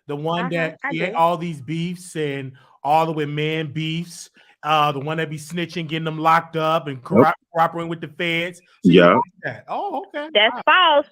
A: The one that create all these beefs and all the men beefs. The one that be snitching, getting them locked up and cooperating with the feds. So
C: yeah.
A: That. Oh, okay.
D: That's false.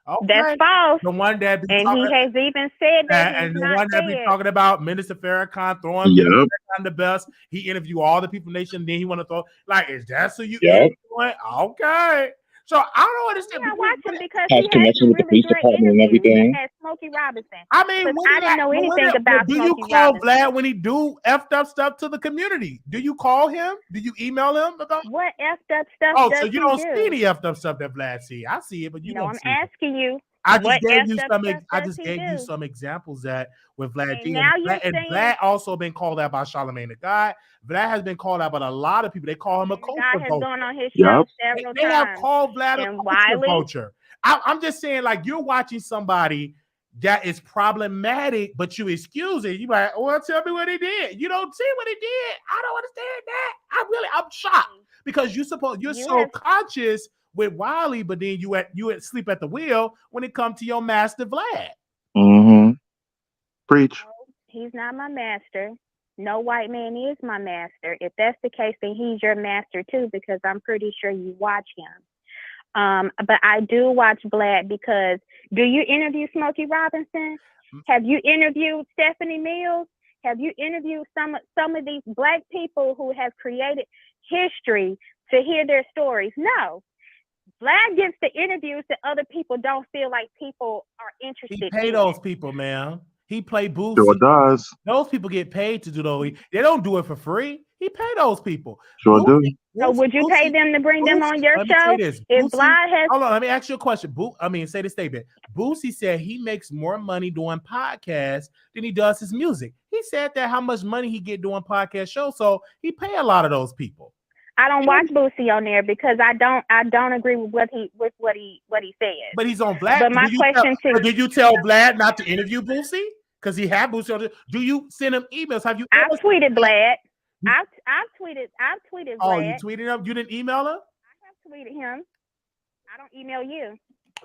A: Okay.
D: That's false.
A: The one that be
D: and he has even said that
A: and
D: he's
A: the
D: not
A: one that
D: dead.
A: be talking about Minister Farrakhan throwing on the bus. He interviewed all the people nation. Then he want to throw is that so you? Okay. So I don't understand.
D: I watch him because
C: has connection with the police department and everything.
D: As Smokey Robinson.
A: I mean,
D: I didn't know anything about.
A: Do you call Vlad when he do effed up stuff to the community? Do you call him? Do you email him about
D: what effed up stuff?
A: Oh, so you don't see any effed up stuff that Vlad see? I see it, but you don't.
D: I'm asking you.
A: I just gave you some. I just gave you some examples that with Vlad D. And Vlad also been called out by Charlamagne the God. Vlad has been called out by a lot of people. They call him a culture
D: God has
A: vulture.
D: gone on his show several times.
A: They have called Vlad a culture vulture. I'm just saying, like, you're watching somebody that is problematic, but you excuse it. You like, well, tell me what he did. You don't see what he did. I don't understand that. I'm shocked because you're so conscious with Wiley, but then you at sleep at the wheel when it comes to your master Vlad.
C: Mm-hmm. Preach.
D: No, he's not my master. No white man is my master. If that's the case, then he's your master too, because I'm pretty sure you watch him. But I do watch Vlad because do you interview Smokey Robinson? Have you interviewed Stephanie Mills? Have you interviewed some of these Black people who have created history to hear their stories? No. Vlad gets the interviews that other people don't feel like people are interested in.
A: He pay those people, man. He play Boosie.
C: Sure does.
A: Those people get paid to do those. They don't do it for free. He pay those people.
C: Sure do.
D: So would you pay them to bring them on your show? If Vlad has,
A: hold on, let me ask you a question. Say the statement. Boosie said he makes more money doing podcasts than he does his music. He said that how much money he get doing podcast shows, so he pay a lot of those people.
D: I don't watch Boosie on there because I don't agree with what he says.
A: But he's on Vlad.
D: But my question to
A: did you tell Vlad not to interview Boosie? Because he had Boosie on there. Do you send him emails? Have you?
D: I've tweeted Vlad. I've tweeted Vlad.
A: Oh, you tweeted him? You didn't email him?
D: I have tweeted him. I don't email you.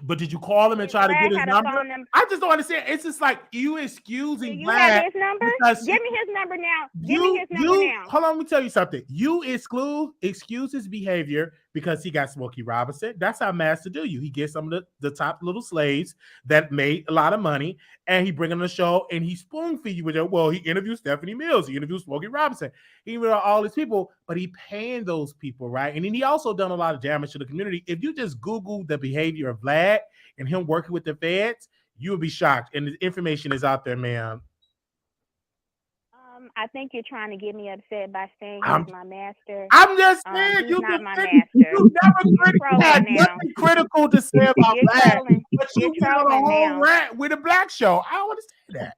A: But did you call him and try to get his number? I just don't understand. It's just like you excusing
D: Vlad.
A: You
D: have his number? Give me his number now. Give me his number now.
A: Hold on, let me tell you something. You excuse his behavior because he got Smokey Robinson. That's how Master do you. He gets some of the top little slaves that made a lot of money, and he bring them to the show, and he spoon feed you with it. Well, he interviewed Stephanie Mills. He interviewed Smokey Robinson. He interviewed all these people, but he paying those people, right? And then he also done a lot of damage to the community. If you just Google the behavior of Vlad and him working with the feds, you would be shocked. And the information is out there, man.
D: I think you're trying to get me upset by saying he's my master.
A: I'm just saying
D: he's not my master.
A: You never had nothing critical to say about Black, but you get on a whole rant with a Black show. I don't understand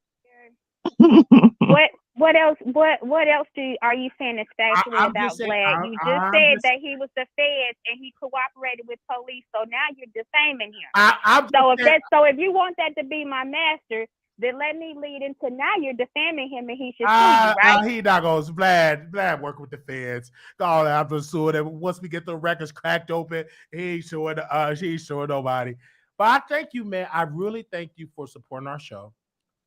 D: that. What else? What else are you saying is factually about Vlad? You just said that he was the feds and he cooperated with police. So now you're defaming him. So if you want that to be my master, then let me lead into now you're defaming him and he should sue you, right?
A: He not goes. Vlad work with the feds. All that after suing them. Once we get the records cracked open, he ain't showing nobody. But I thank you, man. I really thank you for supporting our show.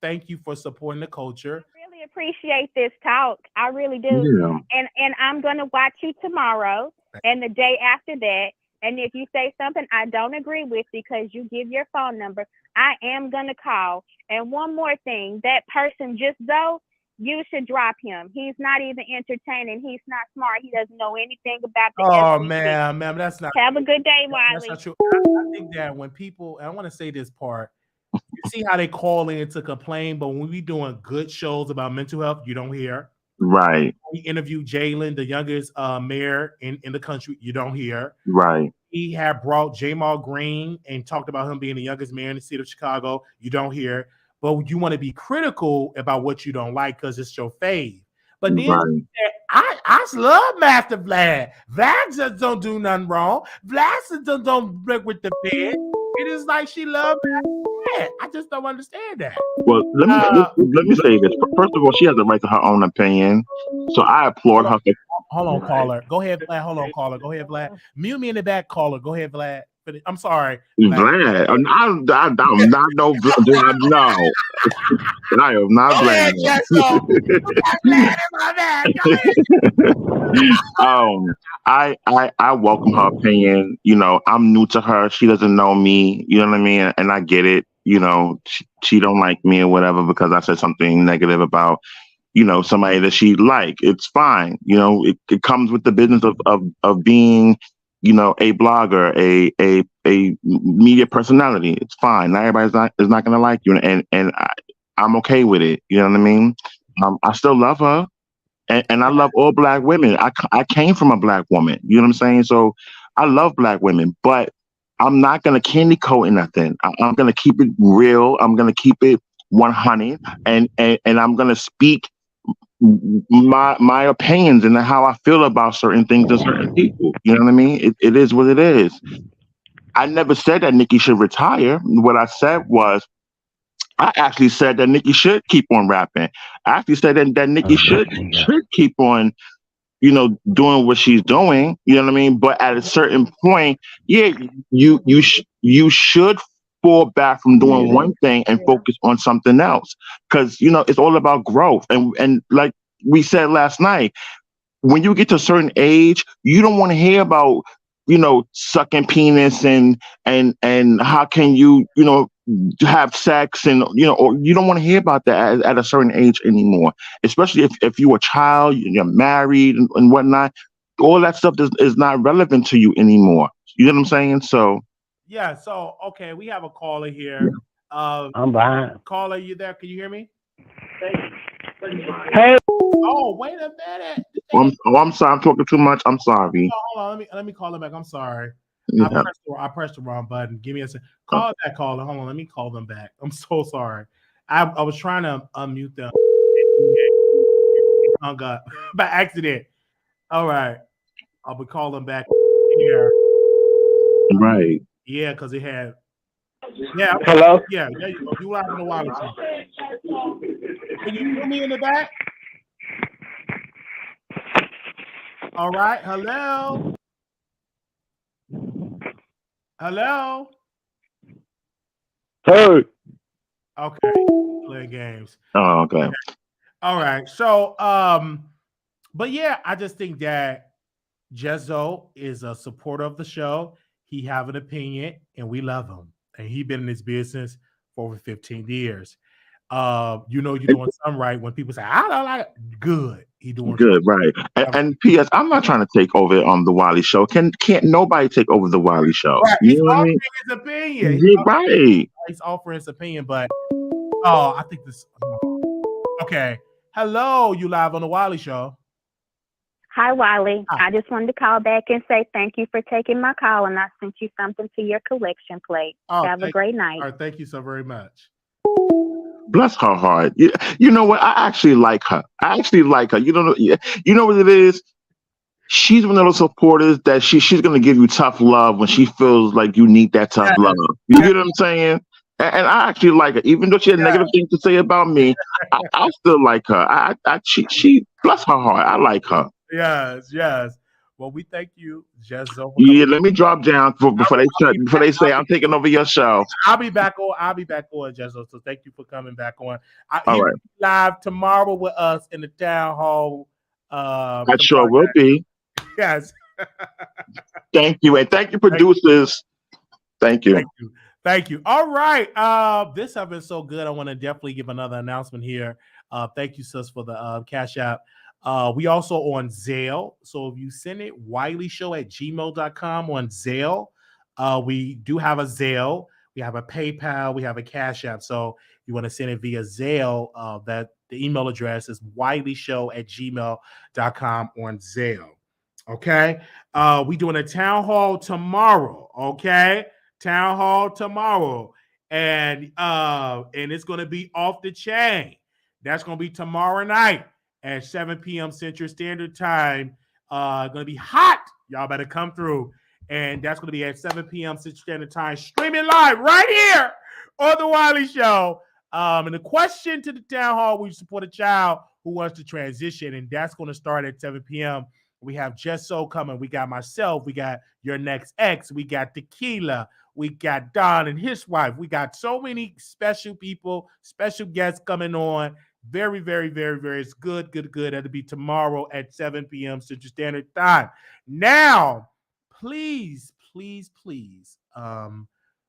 A: Thank you for supporting the culture.
D: I really appreciate this talk. I really do.
C: Yeah.
D: And I'm gonna watch you tomorrow and the day after that. And if you say something I don't agree with because you give your phone number, I am going to call. And one more thing, that person, you should drop him. He's not even entertaining. He's not smart. He doesn't know anything about the
A: SEC. Man, that's not
D: Have a good day, Wiley.
A: That's not true. I think that when people, and I want to say this part, you see how they call in to complain, but when we doing good shows about mental health, you don't hear.
C: Right.
A: We interviewed Jalen, the youngest mayor in the country. You don't hear.
C: Right.
A: He had brought Jamal Green and talked about him being the youngest mayor in the city of Chicago. You don't hear. But you want to be critical about what you don't like because it's your fave. But then I love Master Vlad. Vlad just don't do nothing wrong. Vlad just don't break with the fed. It is like she loves Vlad. I just don't understand that.
C: Well, let me say this. First of all, she has the right to her own opinion. So I applaud her.
A: Hold on, caller. Go ahead, Vlad. Hold on, caller. Go ahead, Vlad. Mute me in the back, caller. Go ahead, Vlad. I'm sorry.
C: Vlad. I'm not no Vlad. No. I am not Vlad. I welcome her opinion. You know, I'm new to her. She doesn't know me. You know what I mean? And I get it. You know, she don't like me or whatever because I said something negative about, you know, somebody that she like. It's fine. You know, it comes with the business of being, you know, a blogger, a media personality. It's fine. Not everybody's is not going to like you, and I'm okay with it. You know what I mean? I still love her, and I love all Black women. I came from a Black woman. You know what I'm saying? So I love Black women, but I'm not going to candy coat in nothing. I'm going to keep it real. I'm going to keep it 100, and I'm going to speak my opinions and how I feel about certain things and certain people. You know what I mean? It is what it is. I never said that Nikki should retire. What I said was, I actually said that Nikki should keep on rapping. I actually said that Nikki should keep on, you know, doing what she's doing. You know what I mean? But at a certain point, yeah, you should fall back from doing one thing and focus on something else. Because, you know, it's all about growth. And like we said last night, when you get to a certain age, you don't want to hear about, you know, sucking penis and how can you, you know, have sex, and or you don't want to hear about that at a certain age anymore. Especially if you're a child, you're married and whatnot. All that stuff is not relevant to you anymore. You know what I'm saying? So
A: Yeah. So okay, we have a caller
C: yeah.
A: here.
E: I'm behind.
A: Caller, you there? Can you hear me?
E: Hey,
A: Oh, wait a minute.
C: I'm sorry. I'm talking too much. I'm sorry.
A: Hold on. Let me call him back. I'm sorry.
C: Yeah.
A: I pressed the wrong button. Give me a second. Call that caller. Hold on. Let me call them back. I'm so sorry. I was trying to unmute them. Hung up by accident. All right. I'll be calling back here.
C: Right.
A: Yeah, because it had. Yeah.
E: hello.
A: Yeah. There you go. You live in the Wiley Show. Can you hear me in the back? All right. Hello. Hello.
E: Hey.
A: Okay. Play games.
C: Oh, okay.
A: All right. So, but yeah, I just think that Jezzo is a supporter of the show. He have an opinion, and we love him. And he been in this business for over 15 years. You're doing something right when people say, I don't like it. Good. He doing
C: Good, right. And P.S. I'm not trying to take over the Wiley Show. Can't nobody take over the Wiley Show?
A: right.
C: You
A: He's
C: know what I
A: offering
C: mean?
A: his opinion.
C: Yeah, right.
A: He's offering his opinion, but I think this. Okay. Hello, you live on the Wiley Show.
D: Hi, Wiley.
A: Hi.
D: I just wanted to call back and say thank you for taking my call, and I sent you something to your collection plate. Have a great night.
A: All right, thank you so very much.
C: Bless her heart. You know what? I actually like her. You know what it is? She's one of those supporters that she's gonna give you tough love when she feels like you need that tough love. You get what I'm saying? And I actually like her, even though she had negative things to say about me. I still like her. She bless her heart. I like her.
A: Yes. Well, we thank you, Jezzo.
C: Yeah, let me drop down before they say I'm taking over your show.
A: I'll be back on, Jezzo. So thank you for coming back on.
C: All right.
A: Live tomorrow with us in the town hall.
C: I sure will be.
A: Yes.
C: Thank you. And thank you, producers. Thank you.
A: Thank you. All right. This has been so good. I want to definitely give another announcement here. Thank you, sis, for the Cash App. We also on Zelle. So if you send it, wileyshow@gmail.com on Zelle. We do have a Zelle. We have a PayPal. We have a Cash App. So if you want to send it via Zelle, that the email address is wileyshow@gmail.com on Zelle. Okay. We doing a town hall tomorrow. Okay. Town hall tomorrow. And it's going to be off the chain. That's going to be tomorrow night at 7 p.m. Central Standard Time. Going to be hot. Y'all better come through. And that's going to be at 7 p.m. Central Standard Time, streaming live right here on The Wiley Show. And the question to the town hall, we support a child who wants to transition, and that's going to start at 7 p.m. We have Jezzo coming. We got myself. We got your next ex. We got Tequila. We got Don and his wife. We got so many special people, special guests coming on. Very, very, very, very. It's good. That'll be tomorrow at 7 p.m. Central Standard Time. Now, please,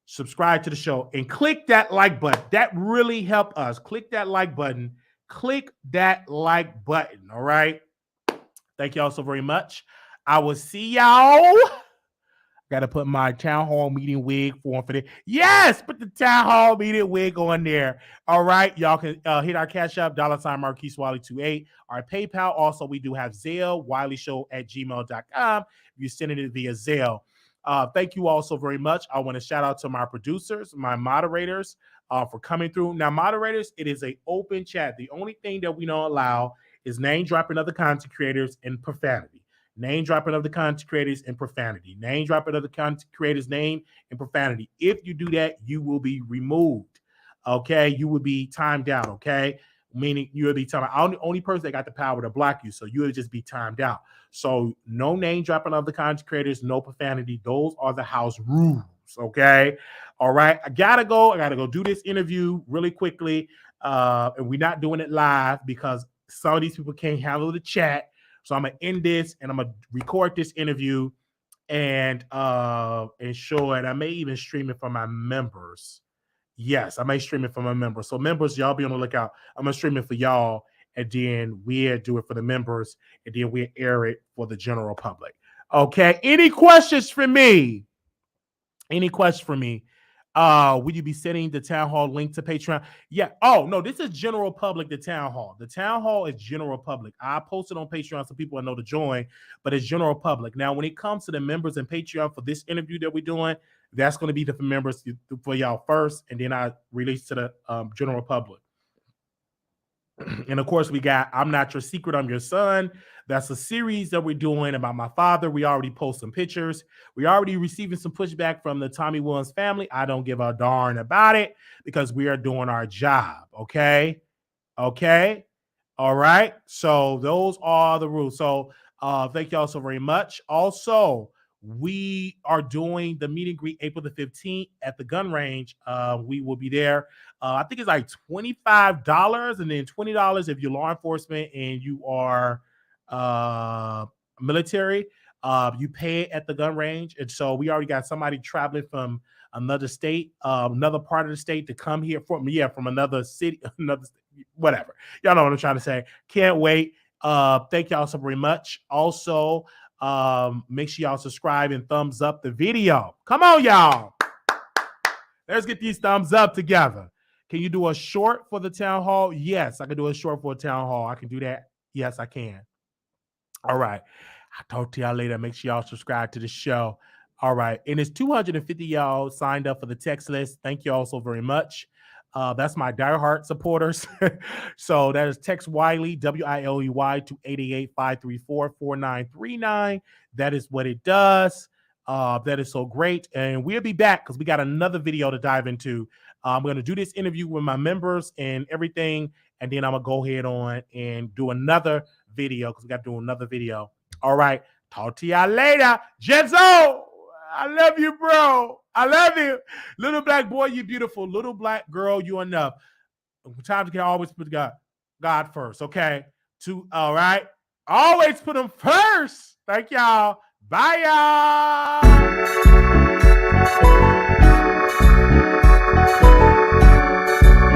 A: subscribe to the show and click that like button. That really helped us. Click that like button. All right. Thank y'all so very much. I will see y'all. Got to put my town hall meeting wig for the. Yes, put the town hall meeting wig on there. All right. Y'all can hit our Cash App, $Marquise Wiley28. Our PayPal. Also, we do have Zelle, wileyshow@gmail.com. If you're sending it via Zelle. Thank you all so very much. I want to shout out to my producers, my moderators, for coming through. Now, moderators, it is an open chat. The only thing that we don't allow is name dropping other content creators and profanity. Name dropping of the content creators and profanity. Name dropping of the content creators' name and profanity. If you do that, you will be removed. Okay, you will be timed out. Okay, meaning you will be timed out. I'm the only person that got the power to block you, so you will just be timed out. So no name dropping of the content creators, no profanity. Those are the house rules. Okay, all right. I gotta go do this interview really quickly, and we're not doing it live because some of these people can't handle the chat. So I'm gonna end this and I'm gonna record this interview and show it. I may even stream it for my members Yes, I may stream it for my members. So members, y'all be on the lookout. I'm gonna stream it for y'all, and then we'll do it for the members, and then we'll air it for the general public. Okay. Any questions for me? Any questions for me? Will you be sending the town hall link to Patreon? Yeah. Oh, no, this is general public, the town hall. The town hall is general public. I posted on Patreon so people know to join, but it's general public. Now, when it comes to the members and Patreon for this interview that we're doing, that's going to be the members for y'all first, and then I release to the general public. And of course, we got I'm Not Your Secret, I'm Your Son. That's a series that we're doing about my father. We already post some pictures. We already receiving some pushback from the Tommy Williams family. I don't give a darn about it because we are doing our job. Okay. Okay. All right. So those are the rules. So thank y'all so very much. Also, we are doing the meet and greet April the 15th at the gun range. We will be there. I think it's like $25 and then $20 if you're law enforcement and you are military. You pay it at the gun range. And so we already got somebody traveling from another state, another part of the state to come here from another city, another whatever. Y'all know what I'm trying to say. Can't wait. Thank y'all so very much. Also, make sure y'all subscribe and thumbs up the video. Come on, y'all. Let's get these thumbs up together. Can you do a short for the town hall? Yes, I can do a short for a town hall. I can do that. Yes, I can. All right. I'll talk to y'all later. Make sure y'all subscribe to the show. All right. And it's 250 y'all signed up for the text list. Thank you all so very much. That's my diehard supporters. So that is text Wiley, WILEY to 888-534-4939. That is what it does. That is so great. And we'll be back because we got another video to dive into. I'm going to do this interview with my members and everything. And then I'm going to go ahead on and do another video because we got to do another video. All right. Talk to y'all later. Jenzo, I love you, bro. I love you. Little black boy, you beautiful. Little black girl, you enough. Times can always put God first, okay? All right? Always put him first. Thank y'all. Bye, y'all.